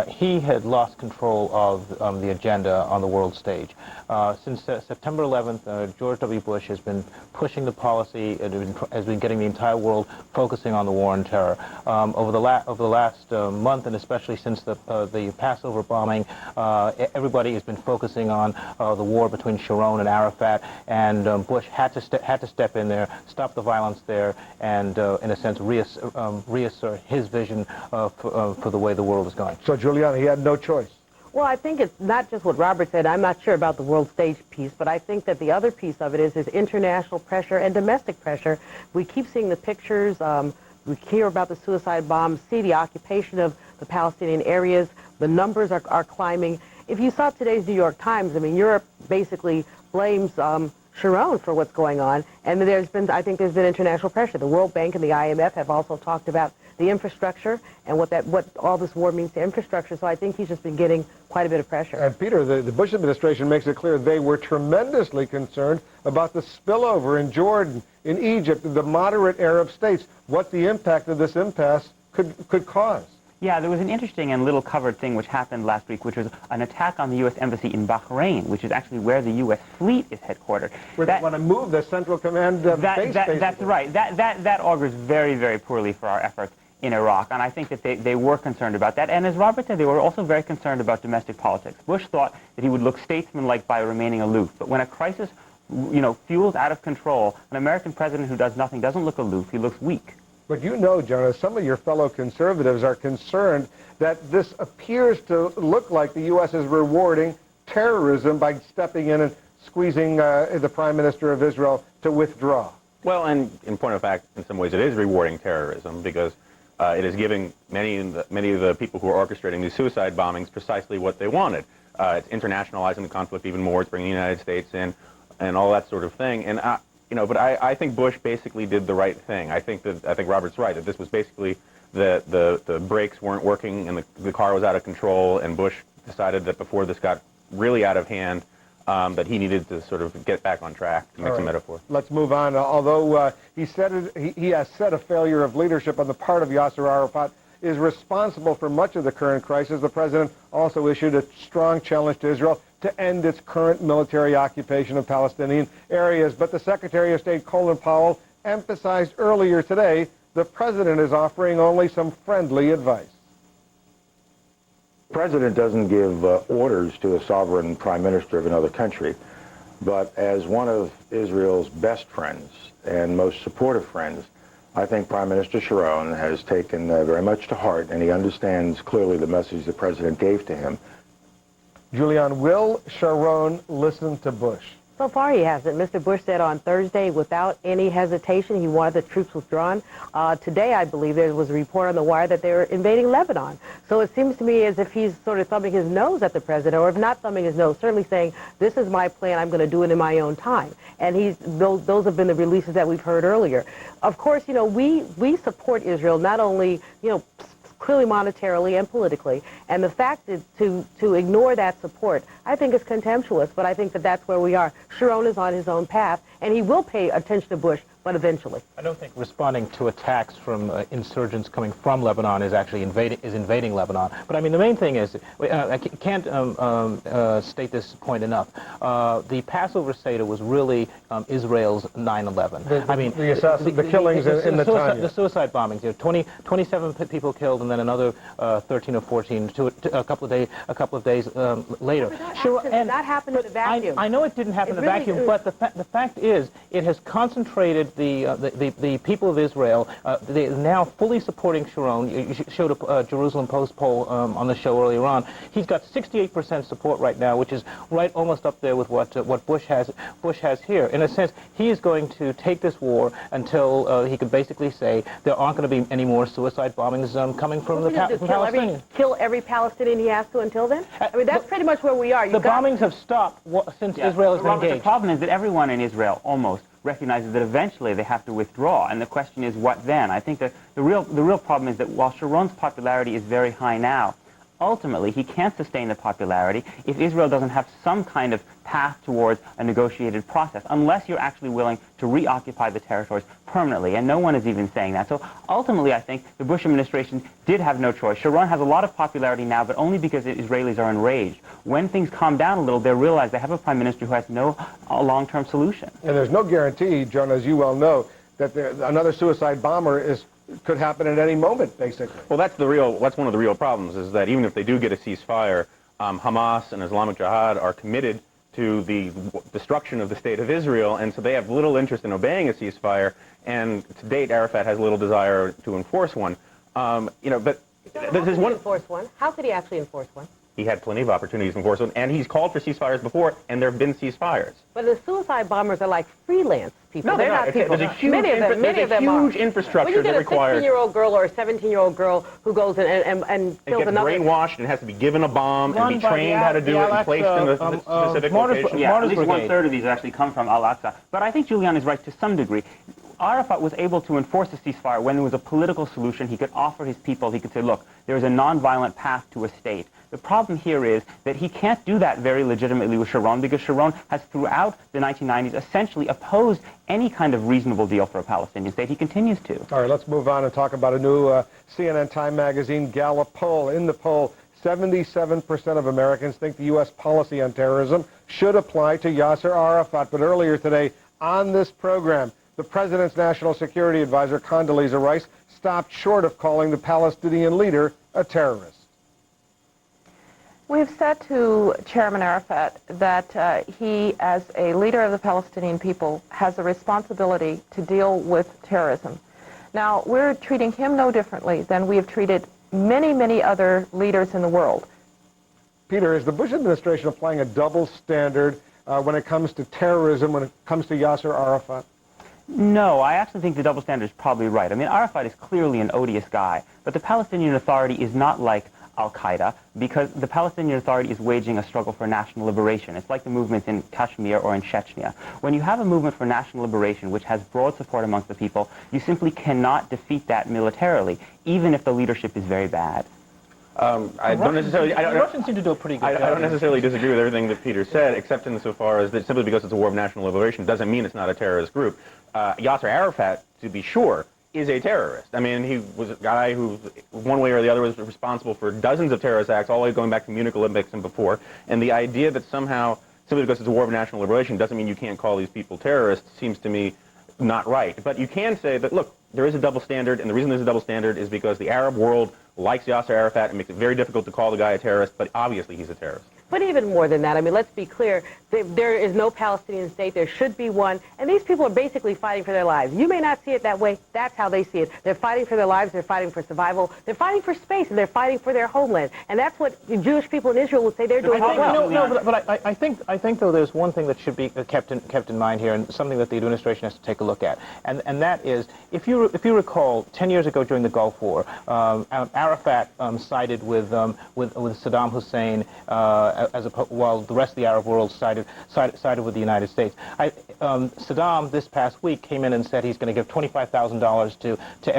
he had lost control of the agenda on the world stage. Since September 11th, George W. Bush has been pushing the policy, has been getting the entire world focusing on the war on terror. Over the last month, and especially since the Passover bombing, everybody has been focusing on the war between Sharon and Arafat, and Bush had to step in there, stop the violence there, and in a sense reassert his vision for the way the world is going. So, Juliana, he had no choice. Well, I think it's not just what Robert said. I'm not sure about the world stage piece, but I think that the other piece of it is international pressure and domestic pressure. We keep seeing the pictures. We hear about the suicide bombs, see the occupation of the Palestinian areas. The numbers are climbing. If you saw today's New York Times, I mean, Europe basically blames Sharon for what's going on, and I think there's been international pressure. The World Bank and the IMF have also talked about the infrastructure and what all this war means to infrastructure. So I think he's just been getting quite a bit of pressure. And Peter, the Bush administration makes it clear they were tremendously concerned about the spillover in Jordan, in Egypt, the moderate Arab states, what the impact of this impasse could cause. Yeah, there was an interesting and little covered thing which happened last week, which was an attack on the U.S. Embassy in Bahrain, which is actually where the U.S. fleet is headquartered. Where they want to move the Central Command base, That's right. That augurs very, very poorly for our efforts in Iraq, and I think that they were concerned about that. And as Robert said, they were also very concerned about domestic politics. Bush thought that he would look statesmanlike by remaining aloof, but when a crisis, fuels out of control, an American president who does nothing doesn't look aloof, he looks weak. But Jonah, some of your fellow conservatives are concerned that this appears to look like the U.S. is rewarding terrorism by stepping in and squeezing the Prime Minister of Israel to withdraw. Well, and in point of fact, in some ways it is rewarding terrorism because it is giving many of the people who are orchestrating these suicide bombings precisely what they wanted. It's internationalizing the conflict even more. It's bringing the United States in and all that sort of thing. And but I think Bush basically did the right thing. I think Robert's right that this was basically the brakes weren't working and the car was out of control, and Bush decided that before this got really out of hand, that he needed to sort of get back on track, to mix a metaphor. Let's move on. Although he has said a failure of leadership on the part of Yasser Arafat is responsible for much of the current crisis, the president also issued a strong challenge to Israel to end its current military occupation of Palestinian areas. But the Secretary of State, Colin Powell, emphasized earlier today the president is offering only some friendly advice. The president doesn't give orders to a sovereign prime minister of another country, but as one of Israel's best friends and most supportive friends, I think Prime Minister Sharon has taken very much to heart, and he understands clearly the message the president gave to him. Julian, will Sharon listen to Bush? So far he hasn't. Mr. Bush said on Thursday, without any hesitation, he wanted the troops withdrawn. Today, I believe, there was a report on the wire that they were invading Lebanon. So it seems to me as if he's sort of thumbing his nose at the president, or if not thumbing his nose, certainly saying, this is my plan, I'm going to do it in my own time. And those have been the releases that we've heard earlier. Of course, you know, we support Israel, not only, you know, clearly monetarily and politically, and the fact that to ignore that support, I think is contemptuous, but I think that that's where we are. Sharon is on his own path, and he will pay attention to Bush, but eventually. I don't think responding to attacks from insurgents coming from Lebanon is actually invading Lebanon. But I mean, the main thing is, I can't state this point enough. The Passover Seder was really Israel's 9/11. I mean, the killings in the time. The suicide bombings. You know, 27 people killed, and then another 13 or 14 a couple of days later. That happened in a vacuum. I know it didn't happen in a vacuum, but the fact is, it has concentrated the people of Israel. They are now fully supporting Sharon. You showed a Jerusalem Post poll on the show earlier on. He's got 68% support right now, which is right almost up there with what Bush has here. In a sense, he is going to take this war until he could basically say there aren't going to be any more suicide bombings coming from Palestinians. Kill every Palestinian he has to until then? I mean, that's pretty much where we are. The bombings have stopped since Israel has been engaged. The problem is that everyone in Israel almost recognizes that eventually they have to withdraw, and the question is what then? I think that the real problem is that while Sharon's popularity is very high now, ultimately he can't sustain the popularity if Israel doesn't have some kind of path towards a negotiated process, unless you're actually willing to reoccupy the territories permanently, and no one is even saying that. So ultimately, I think the Bush administration did have no choice. Sharon has a lot of popularity now, but only because the Israelis are enraged. When things calm down a little, they realize they have a prime minister who has no long-term solution. And there's no guarantee, Joan, as you well know, that another suicide bomber could happen at any moment, basically. Well, that's one of the real problems, is that even if they do get a ceasefire, Hamas and Islamic Jihad are committed to the destruction of the state of Israel, and so they have little interest in obeying a ceasefire, and to date, Arafat has little desire to enforce one. You know, but this is one. Enforce one? How could he actually enforce one? He had plenty of opportunities to enforce one, and he's called for ceasefires before, and there have been ceasefires. But the suicide bombers are like freelance people. No, they're not people. There's a huge, many of them are. infrastructure that requires. When you get a 16-year-old girl or a 17-year-old girl who goes and kills gets another. brainwashed and has to be given a bomb and be trained how to do it and placed in a specific location. Yeah, at least one-third of these actually come from Al-Aqsa. But I think Julian is right to some degree. Arafat was able to enforce a ceasefire when there was a political solution. He could offer his people, he could say, look, there is a nonviolent path to a state. The problem here is that he can't do that very legitimately with Sharon, because Sharon has throughout the 1990s essentially opposed any kind of reasonable deal for a Palestinian state. He continues to. All right, let's move on and talk about a new CNN Time magazine Gallup poll. In the poll, 77% of Americans think the U.S. policy on terrorism should apply to Yasser Arafat. But earlier today on this program, the president's national security advisor, Condoleezza Rice, stopped short of calling the Palestinian leader a terrorist. We've said to Chairman Arafat that he, as a leader of the Palestinian people, has a responsibility to deal with terrorism. Now, we're treating him no differently than we have treated many, many other leaders in the world. Peter, is the Bush administration applying a double standard when it comes to terrorism, when it comes to Yasser Arafat? No, I actually think the double standard is probably right. I mean, Arafat is clearly an odious guy, but the Palestinian Authority is not like Al-Qaeda, because the Palestinian Authority is waging a struggle for national liberation. It's like the movements in Kashmir or in Chechnya. When you have a movement for national liberation which has broad support amongst the people, you simply cannot defeat that militarily, even if the leadership is very bad. I don't necessarily. The Russians seem to do a pretty good job. I don't necessarily disagree with everything that Peter said, except insofar as that simply because it's a war of national liberation doesn't mean it's not a terrorist group. Yasser Arafat, to be sure, is a terrorist. I mean, he was a guy who, one way or the other, was responsible for dozens of terrorist acts, all the way going back to Munich Olympics and before. And the idea that somehow, simply because it's a war of national liberation, doesn't mean you can't call these people terrorists seems to me not right. But you can say that, look, there is a double standard, and the reason there's a double standard is because the Arab world likes Yasser Arafat and makes it very difficult to call the guy a terrorist, but obviously he's a terrorist. But even more than that, I mean, let's be clear, there is no Palestinian state. There should be one. And these people are basically fighting for their lives. You may not see it that way. That's how they see it. They're fighting for their lives. They're fighting for survival. They're fighting for space, and they're fighting for their homeland. And that's what the Jewish people in Israel would say they're doing as well. But I think though there's one thing that should be kept in mind here, and something that the administration has to take a look at, and that is, if you recall, 10 years ago during the Gulf War, Arafat sided with Saddam Hussein, while the rest of the Arab world sided with the United States. Saddam this past week came in and said he's going to give $25,000 to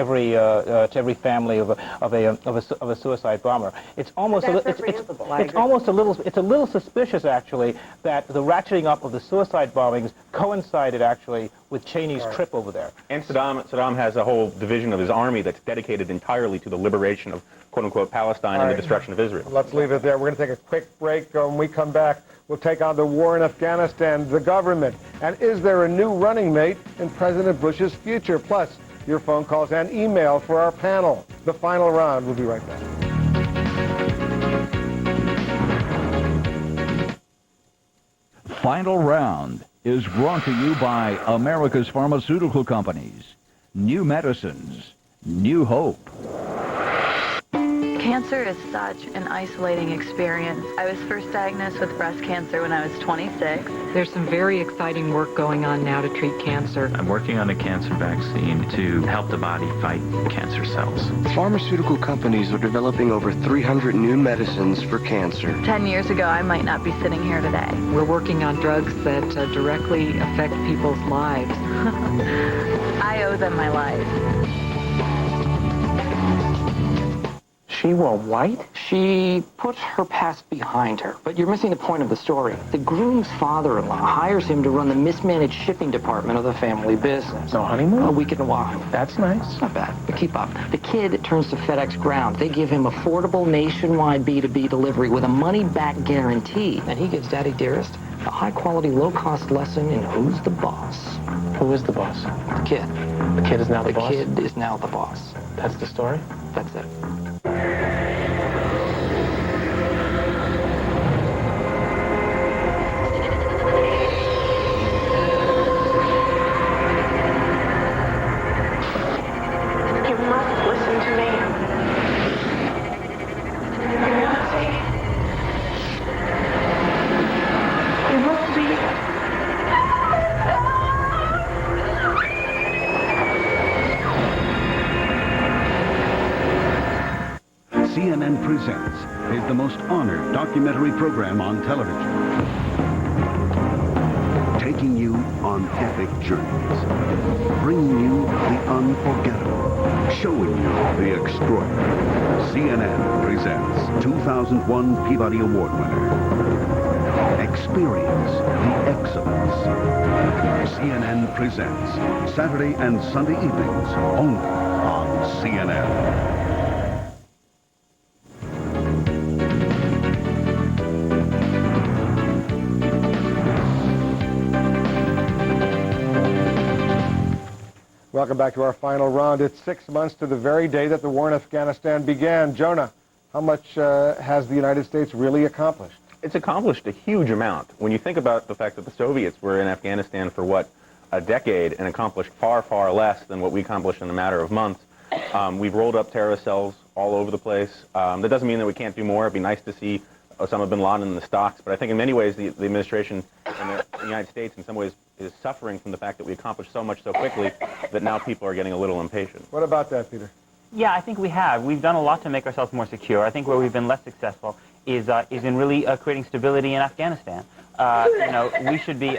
every family of a suicide bomber. It's almost it's a little suspicious actually that the ratcheting up of the suicide bombings coincided actually with Cheney's trip over there. And Saddam has a whole division of his army that's dedicated entirely to the liberation of quote-unquote Palestine and the destruction of Israel. Let's leave it there. We're going to take a quick break. When we come back, we'll take on the war in Afghanistan, the government, and is there a new running mate in President Bush's future? Plus, your phone calls and email for our panel. The final round. We'll be right back. Final Round is brought to you by America's pharmaceutical companies. New medicines, new hope. Cancer is such an isolating experience. I was first diagnosed with breast cancer when I was 26. There's some very exciting work going on now to treat cancer. I'm working on a cancer vaccine to help the body fight cancer cells. Pharmaceutical companies are developing over 300 new medicines for cancer. 10 years ago, I might not be sitting here today. We're working on drugs that directly affect people's lives. I owe them my life. She wore white? She put her past behind her. But you're missing the point of the story. The groom's father-in-law hires him to run the mismanaged shipping department of the family business. No honeymoon? A week in Oahu. That's nice. Not bad, but keep up. The kid turns to FedEx Ground. They give him affordable nationwide B2B delivery with a money-back guarantee. And he gives Daddy Dearest a high-quality, low-cost lesson in who's the boss. Who is the boss? The kid. The kid is now the boss? The kid is now the boss. That's the story? That's it. CNN Presents is the most honored documentary program on television. Taking you on epic journeys. Bringing you the unforgettable. Showing you the extraordinary. CNN Presents 2001 Peabody Award winner. Experience the excellence. CNN Presents. Saturday and Sunday evenings only on CNN. Welcome back to our final round. It's 6 months to the very day that the war in Afghanistan began. Jonah, how much has the United States really accomplished? It's accomplished a huge amount. When you think about the fact that the Soviets were in Afghanistan for, what, a decade and accomplished far, far less than what we accomplished in a matter of months. We've rolled up terrorist cells all over the place. That doesn't mean that we can't do more. It'd be nice to see Osama bin Laden in the stocks, but I think in many ways the administration and the United States in some ways is suffering from the fact that we accomplished so much so quickly that now people are getting a little impatient. What about that, Peter? Yeah, I think we have. We've done a lot to make ourselves more secure. I think where we've been less successful is in really creating stability in Afghanistan. We should be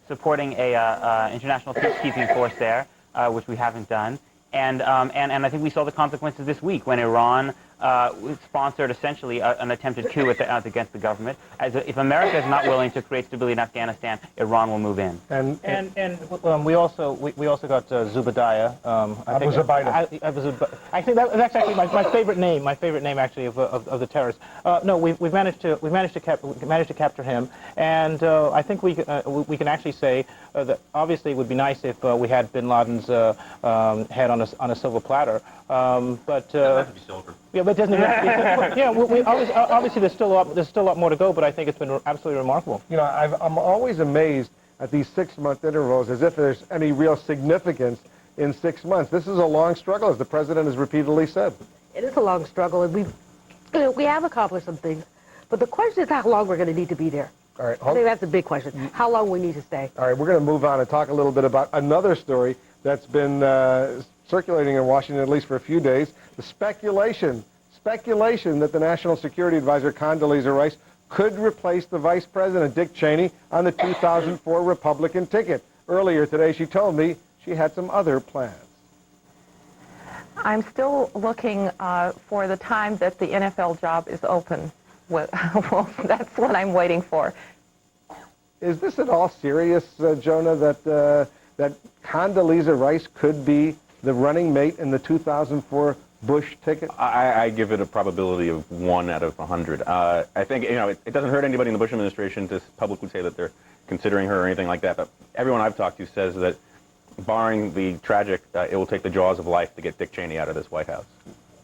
supporting a international peacekeeping force there, which we haven't done. And I think we saw the consequences this week when Iran sponsored essentially an attempted coup against the government. If America is not willing to create stability in Afghanistan, Iran will move in. And we also got Zubadiah. I think that's actually my favorite name. My favorite name actually of the terrorists. No, we've managed to capture him, and I think we can actually say that obviously it would be nice if we had bin Laden's head on a silver platter. But it doesn't have to be silver. Yeah, but it doesn't. Yeah, obviously there's still a lot more to go, but I think it's been absolutely remarkable. You know, I'm always amazed at these 6-month intervals, as if there's any real significance in 6 months. This is a long struggle, as the president has repeatedly said. It is a long struggle, and we have accomplished some things, but the question is how long we're going to need to be there. All right, I think that's the big question. How long we need to stay. All right, we're going to move on and talk a little bit about another story that's been circulating in Washington, at least for a few days. The speculation that the National Security Advisor Condoleezza Rice could replace the Vice President, Dick Cheney, on the 2004 Republican ticket. Earlier today, she told me she had some other plans. I'm still looking for the time that the NFL job is open. Well, that's what I'm waiting for. Is this at all serious, Jonah, that Condoleezza Rice could be the running mate in the 2004 Bush ticket? I give it a probability of 1 out of 100. I think, you know, it doesn't hurt anybody in the Bush administration to publicly say that they're considering her or anything like that, but everyone I've talked to says that, barring the tragic, it will take the jaws of life to get Dick Cheney out of this White House.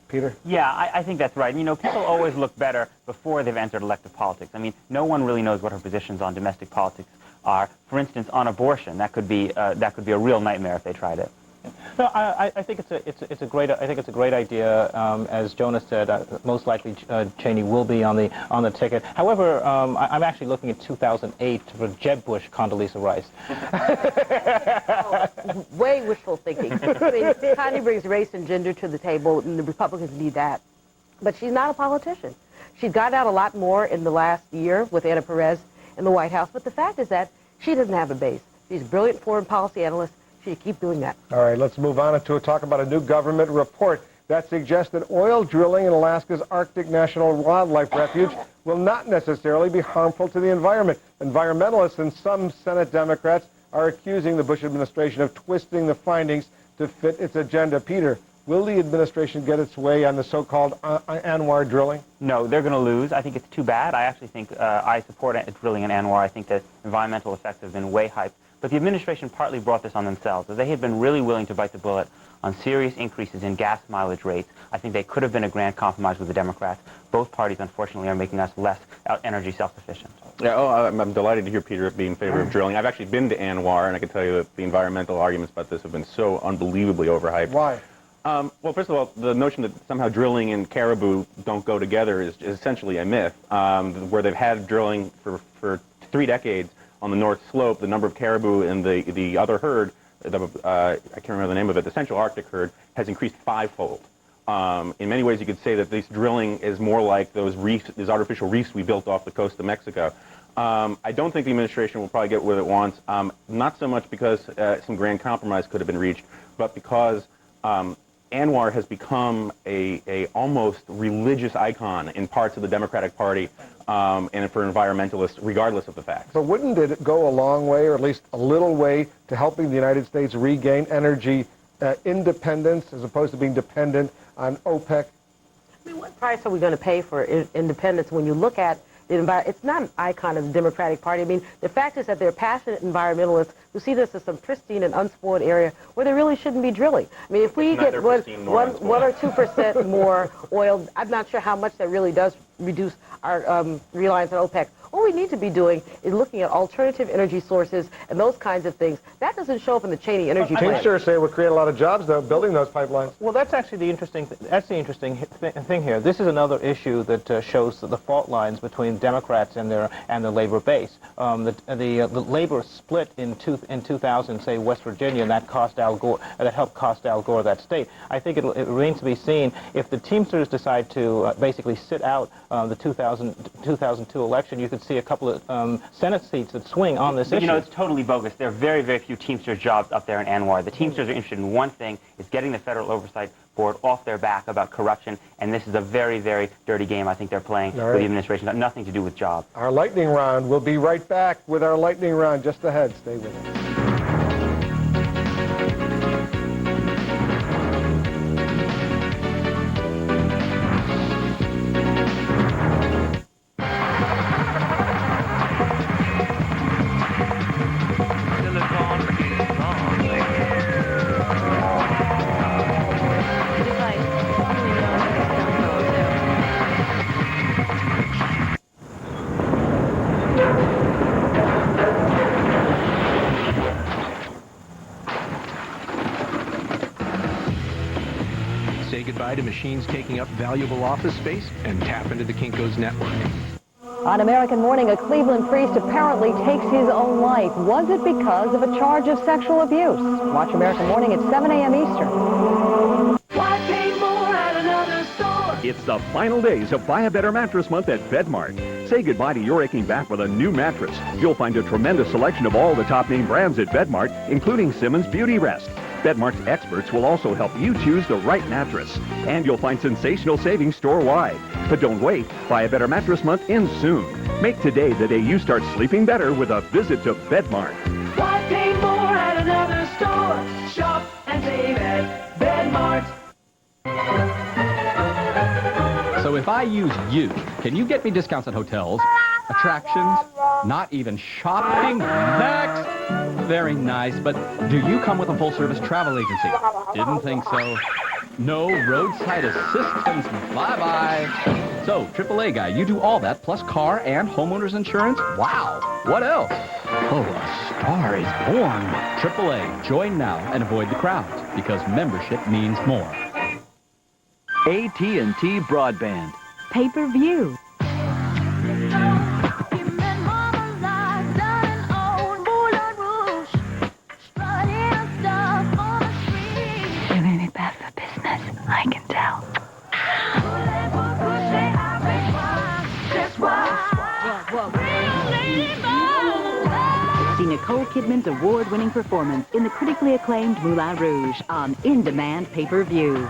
Peter? Yeah, I think that's right. You know, people always look better before they've entered elective politics. I mean, no one really knows what her positions on domestic politics are. For instance, on abortion, that could be a real nightmare if they tried it. No, I think it's a great idea. As Jonah said, most likely Cheney will be on the ticket. However, I'm actually looking at 2008 for Jeb Bush, Condoleezza Rice. Way wishful thinking. I mean, Connie brings race and gender to the table, and the Republicans need that. But she's not a politician. She's gotten out a lot more in the last year with Anna Perez in the White House. But the fact is that she doesn't have a base. She's a brilliant foreign policy analyst. She should keep doing that. All right, let's move on to talk about a new government report that suggests that oil drilling in Alaska's Arctic National Wildlife Refuge will not necessarily be harmful to the environment. Environmentalists and some Senate Democrats are accusing the Bush administration of twisting the findings to fit its agenda. Peter, will the administration get its way on the so-called ANWR drilling? No, they're going to lose. I think it's too bad. I actually think I support drilling in ANWR. I think the environmental effects have been way hyped. But the administration partly brought this on themselves. If they had been really willing to bite the bullet on serious increases in gas mileage rates, I think they could have been a grand compromise with the Democrats. Both parties, unfortunately, are making us less energy self-sufficient. Yeah, I'm delighted to hear Peter be in favor of drilling. I've actually been to ANWR, and I can tell you that the environmental arguments about this have been so unbelievably overhyped. Why? Well, first of all, the notion that somehow drilling and caribou don't go together is essentially a myth. Where they've had drilling for 3 decades on the North Slope, the number of caribou in the other herd, I can't remember the name of it, the Central Arctic herd, has increased 5-fold. In many ways, you could say that this drilling is more like those reefs, these artificial reefs we built off the coast of Mexico. I don't think the administration will probably get what it wants, not so much because some grand compromise could have been reached, but because ANWR has become a almost religious icon in parts of the Democratic Party and for environmentalists, regardless of the facts. But wouldn't it go a long way, or at least a little way, to helping the United States regain energy independence as opposed to being dependent on OPEC? I mean, what price are we going to pay for independence when you look at the environment? It's not an icon of the Democratic Party. I mean, the fact is that they're passionate environmentalists who see this as some pristine and unspoiled area where there really shouldn't be drilling. I mean, if we get 1 or 2% more oil, I'm not sure how much that really does reduce our reliance on OPEC. All we need to be doing is looking at alternative energy sources and those kinds of things. That doesn't show up in the Cheney energy plan. Teamsters say it would create a lot of jobs, though, building those pipelines. Well, that's actually the interesting thing here. This is another issue that shows the fault lines between Democrats and the labor base. The labor split in 2000, say West Virginia, and that helped cost Al Gore that state. I think it remains to be seen if the Teamsters decide to basically sit out the 2002 election. You could see a couple of Senate seats that swing on this issue. You know, it's totally bogus. There are very, very few Teamsters jobs up there in ANWR. The Teamsters are interested in one thing, is getting the Federal Oversight Board off their back about corruption, and this is a very, very dirty game I think they're playing with the administration. It's got nothing to do with jobs. Our lightning round. We'll be right back with our lightning round just ahead. Stay with us. Say goodbye to machines taking up valuable office space and tap into the Kinko's network. On American Morning, a Cleveland priest apparently takes his own life. Was it because of a charge of sexual abuse? Watch American Morning at 7 a.m. Eastern. Why pay more at another store? It's the final days of Buy a Better Mattress Month at Bedmart. Say goodbye to your aching back with a new mattress. You'll find a tremendous selection of all the top name brands at Bedmart, including Simmons Beauty Rest. Bedmart's experts will also help you choose the right mattress. And you'll find sensational savings store-wide. But don't wait. Buy a Better Mattress Month ends soon. Make today the day you start sleeping better with a visit to Bedmart. Why pay more at another store? Shop and save at Bedmart. So if I use you, can you get me discounts at hotels, attractions, not even shopping? Next! Very nice, but do you come with a full-service travel agency? Didn't think so. No roadside assistance. Bye-bye. So, AAA guy, you do all that, plus car and homeowner's insurance? Wow. What else? Oh, a star is born. AAA, join now and avoid the crowds, because membership means more. AT&T Broadband. Pay-per-view. I can tell. See Nicole Kidman's award-winning performance in the critically acclaimed Moulin Rouge on In-Demand Pay-Per-View.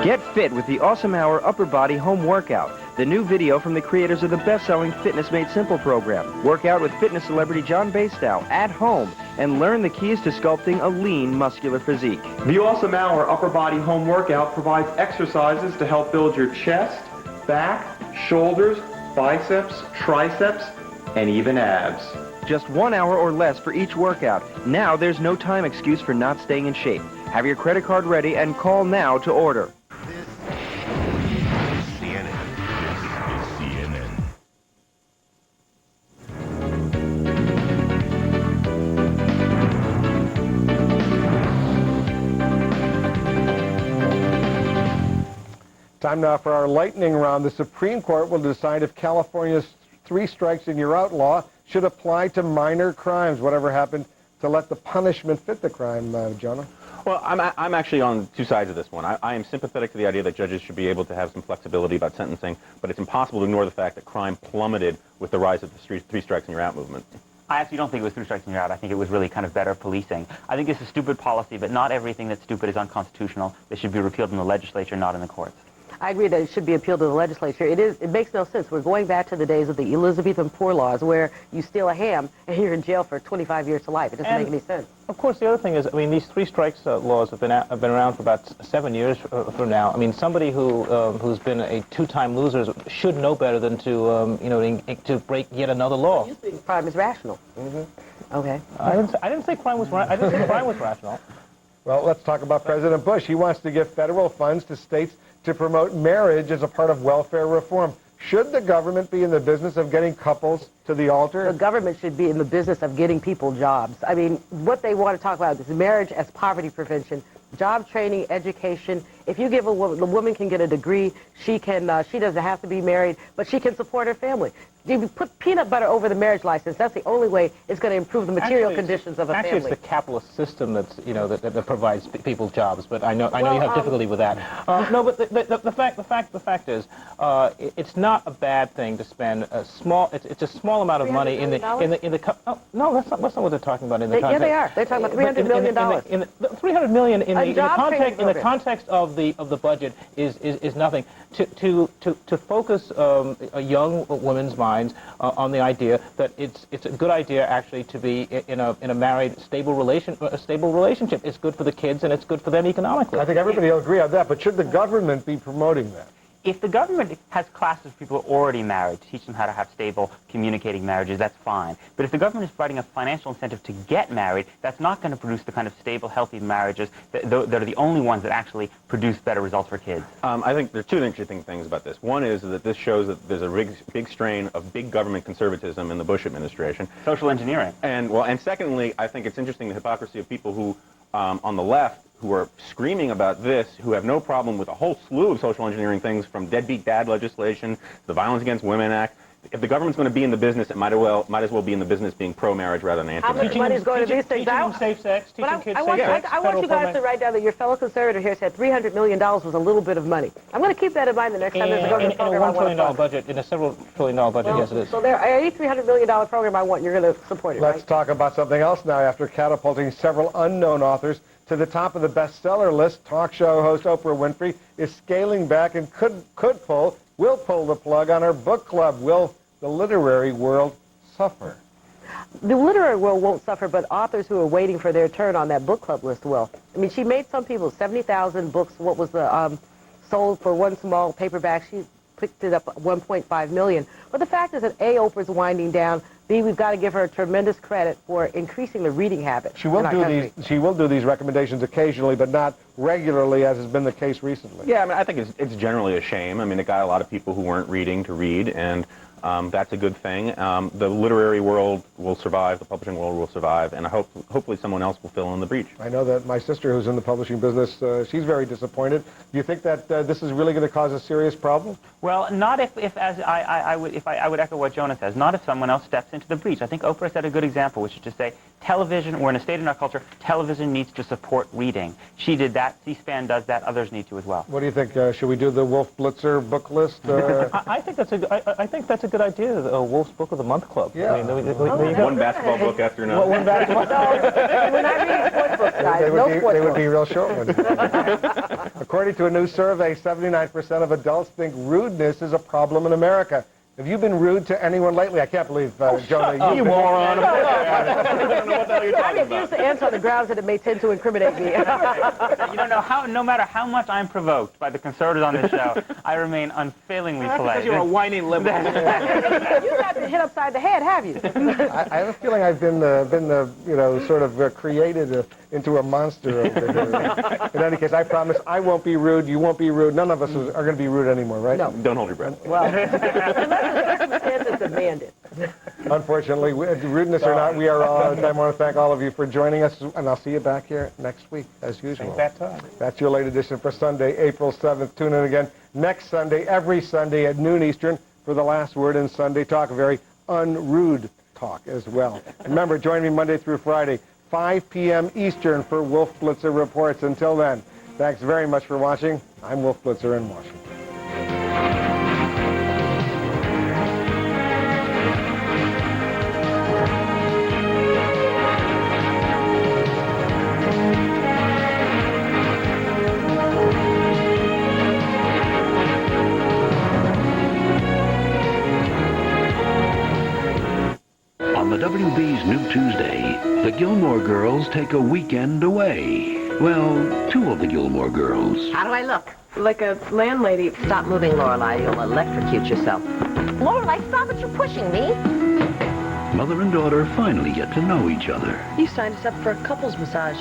Get fit with the Awesome Hour Upper Body Home Workout, the new video from the creators of the best-selling Fitness Made Simple program. Work out with fitness celebrity John Bastow at home and learn the keys to sculpting a lean, muscular physique. The Awesome Hour Upper Body Home Workout provides exercises to help build your chest, back, shoulders, biceps, triceps, and even abs. Just 1 hour or less for each workout. Now there's no time excuse for not staying in shape. Have your credit card ready and call now to order. Time now for our lightning round. The Supreme Court will decide if California's 3 strikes and you're out law should apply to minor crimes. Whatever happened to let the punishment fit the crime, Jonah? Well, I'm actually on two sides of this one. I am sympathetic to the idea that judges should be able to have some flexibility about sentencing, but it's impossible to ignore the fact that crime plummeted with the rise of the 3 strikes and you're out movement. I actually don't think it was 3 strikes and you're out. I think it was really kind of better policing. I think it's a stupid policy, but not everything that's stupid is unconstitutional. They should be repealed in the legislature, not in the courts. I agree that it should be appealed to the legislature. It makes no sense. We're going back to the days of the Elizabethan poor laws where you steal a ham and you're in jail for 25 years to life. It doesn't make any sense. Of course, the other thing is, I mean, these 3 strikes laws have been around for about 7 years from now. I mean, somebody who's been a 2-time loser should know better than to to break yet another law. You think crime is rational? Mm-hmm. Okay. I didn't say crime was I didn't say crime was rational. Well, let's talk about President Bush. He wants to give federal funds to states to promote marriage as a part of welfare reform. Should the government be in the business of getting couples to the altar? The government should be in the business of getting people jobs. I mean, what they want to talk about is marriage as poverty prevention, job training, education. If you give a woman, the woman can get a degree, she doesn't have to be married, but she can support her family. You put peanut butter over the marriage license. That's the only way it's going to improve the material conditions of a family. Actually, it's the capitalist system that's that provides people jobs. But I know you have difficulty with that. No, but the fact is, it's not a bad thing to spend a small. It's a small amount of money in the. Oh, no, that's not what they're talking about in the context. Yeah, they are. They're talking about $300 million. $300 million in the context of the budget is nothing. To focus a young woman's mind on the idea that it's a good idea actually to be in a married stable relationship. It's good for the kids and it's good for them economically. I think everybody will agree on that, but should the government be promoting that? If the government has classes of people who are already married to teach them how to have stable, communicating marriages, that's fine. But if the government is providing a financial incentive to get married, that's not going to produce the kind of stable, healthy marriages that are the only ones that actually produce better results for kids. I think there are 2 interesting things about this. One is that this shows that there's a big strain of big government conservatism in the Bush administration. Social engineering. And secondly, I think it's interesting the hypocrisy of people who, on the left, who are screaming about this, who have no problem with a whole slew of social engineering things, from deadbeat dad legislation, the Violence Against Women Act. If the government's going to be in the business, it might as well be in the business being pro-marriage rather than anti-marriage. How much money is going to these things? Teaching them safe sex, teaching kids safe sex. I want you guys to write down that your fellow conservator here said $300 million was a little bit of money. I'm going to keep that in mind the next time there's a government program I want to fund. In a $1 trillion budget, in a several trillion dollar budget, yes it is. So there, any $300 million program I want, you're going to support it, Let's talk about something else now. After catapulting several unknown authors to the top of the bestseller list, talk show host Oprah Winfrey is scaling back and will pull the plug on her book club. Will the literary world suffer? The literary world won't suffer, but authors who are waiting for their turn on that book club list will. I mean, she made some people 70,000 books. What was the sold for one small paperback? She picked it up 1.5 million. But the fact is that A, Oprah's winding down. B, we've got to give her tremendous credit for increasing the reading habit. She will do these recommendations occasionally, but not regularly, as has been the case recently. Yeah, I mean, I think it's generally a shame. I mean, it got a lot of people who weren't reading to read, and that's a good thing. The literary world will survive, the publishing world will survive, and hopefully someone else will fill in the breach. I know that my sister, who's in the publishing business, she's very disappointed. Do you think that this is really going to cause a serious problem? Well, not if I would echo what Jonah says, not if someone else steps into the breach. I think Oprah set a good example, which is to say, television, we're in a state in our culture, television needs to support reading. She did that, C-SPAN does that, others need to as well. What do you think? Should we do the Wolf Blitzer book list? I think that's a good idea, the Wolf's Book of the Month Club. Yeah. I mean, one basketball book after another. One basketball We're not reading sports books, guys. They would be real short ones. According to a new survey, 79% of adults think rudeness is a problem in America. Have you been rude to anyone lately? I can't believe, Jonah, you moron. I refuse to answer on the grounds that it may tend to incriminate me. You don't know how, no matter how much I'm provoked by the conservatives on this show, I remain unfailingly polite. Because you're a whiny liberal. You've not been hit upside the head, have you? I have a feeling I've been sort of created into a monster over here. In any case, I promise I won't be rude. You won't be rude. None of us are going to be rude anymore, right? No. Don't hold your breath. Well, circumstances demand it. Unfortunately, rudeness or not, we are all out of time. I want to thank all of you for joining us, and I'll see you back here next week, as usual. Ain't that time. That's your late edition for Sunday, April 7th. Tune in again next Sunday, every Sunday at noon Eastern, for the last word in Sunday Talk, a very unrude talk as well. Remember, join me Monday through Friday, 5 p.m. Eastern for Wolf Blitzer Reports. Until then, thanks very much for watching. I'm Wolf Blitzer in Washington. On the WB's New Tuesday, the Gilmore Girls take a weekend away. Well, two of the Gilmore Girls. How do I look? Like a landlady. Stop moving, Lorelai. You'll electrocute yourself. Lorelai, stop it. You're pushing me. Mother and daughter finally get to know each other. You signed us up for a couples massage.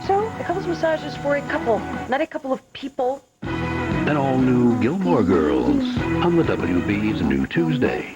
So, a couples massage is for a couple, not a couple of people. An all-new Gilmore Girls on the WB's New Tuesday.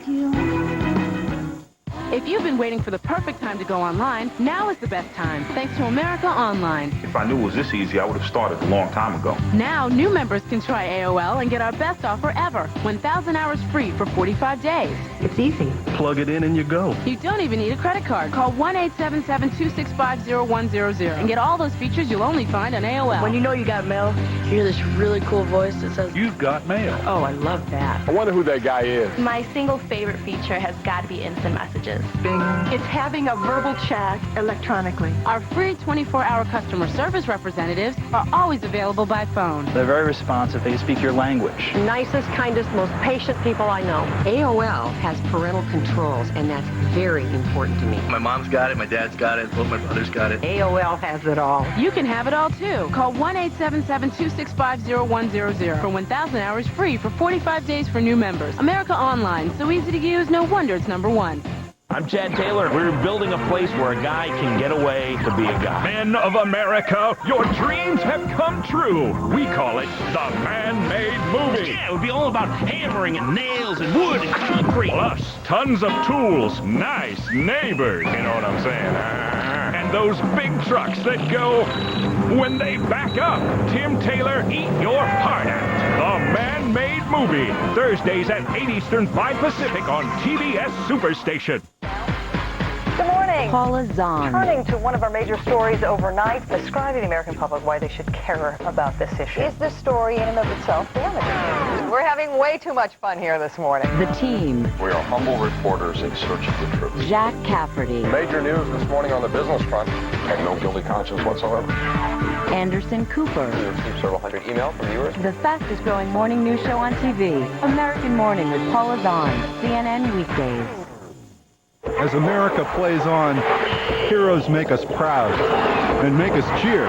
If you've been waiting for the perfect time to go online, now is the best time, thanks to America Online. If I knew it was this easy, I would have started a long time ago. Now, new members can try AOL and get our best offer ever, 1,000 hours free for 45 days. It's easy. Plug it in and you go. You don't even need a credit card. Call 1-877-265-0100 and get all those features you'll only find on AOL. When you know you got mail, you hear this really cool voice that says, "You've got mail." Oh, I love that. I wonder who that guy is. My single favorite feature has got to be instant messages. Bing. It's having a verbal chat electronically. Our free 24-hour customer service representatives are always available by phone. They're very responsive. They speak your language. Nicest, kindest, most patient people I know. AOL has parental controls, and that's very important to me. My mom's got it, my dad's got it, both my brothers got it. AOL has it all. You can have it all, too. Call 1-877-265-0100 for 1,000 hours free for 45 days for new members. America Online. So easy to use, no wonder it's #1. I'm Chad Taylor. We're building a place where a guy can get away to be a guy. Men of America, your dreams have come true. We call it the Man-Made Movie. Yeah, it would be all about hammering and nails and wood and concrete. Plus, tons of tools, nice neighbors. You know what I'm saying? And and those big trucks that go when they back up. Tim Taylor, eat your heart out. The Man-Made Movie. Thursdays at 8 Eastern, 5 Pacific on TBS Superstation. Good morning. Paula Zahn. Turning to one of our major stories overnight, describing to the American public why they should care about this issue. Is this story in and of itself damaging? We're having way too much fun here this morning. The Team. We are humble reporters in search of the truth. Jack Cafferty. Major news this morning on the business front. Have no guilty conscience whatsoever. Anderson Cooper. We received several hundred emails from viewers. The fastest growing morning news show on TV. American Morning with Paula Zahn. CNN weekdays. As America plays on, heroes make us proud and make us cheer.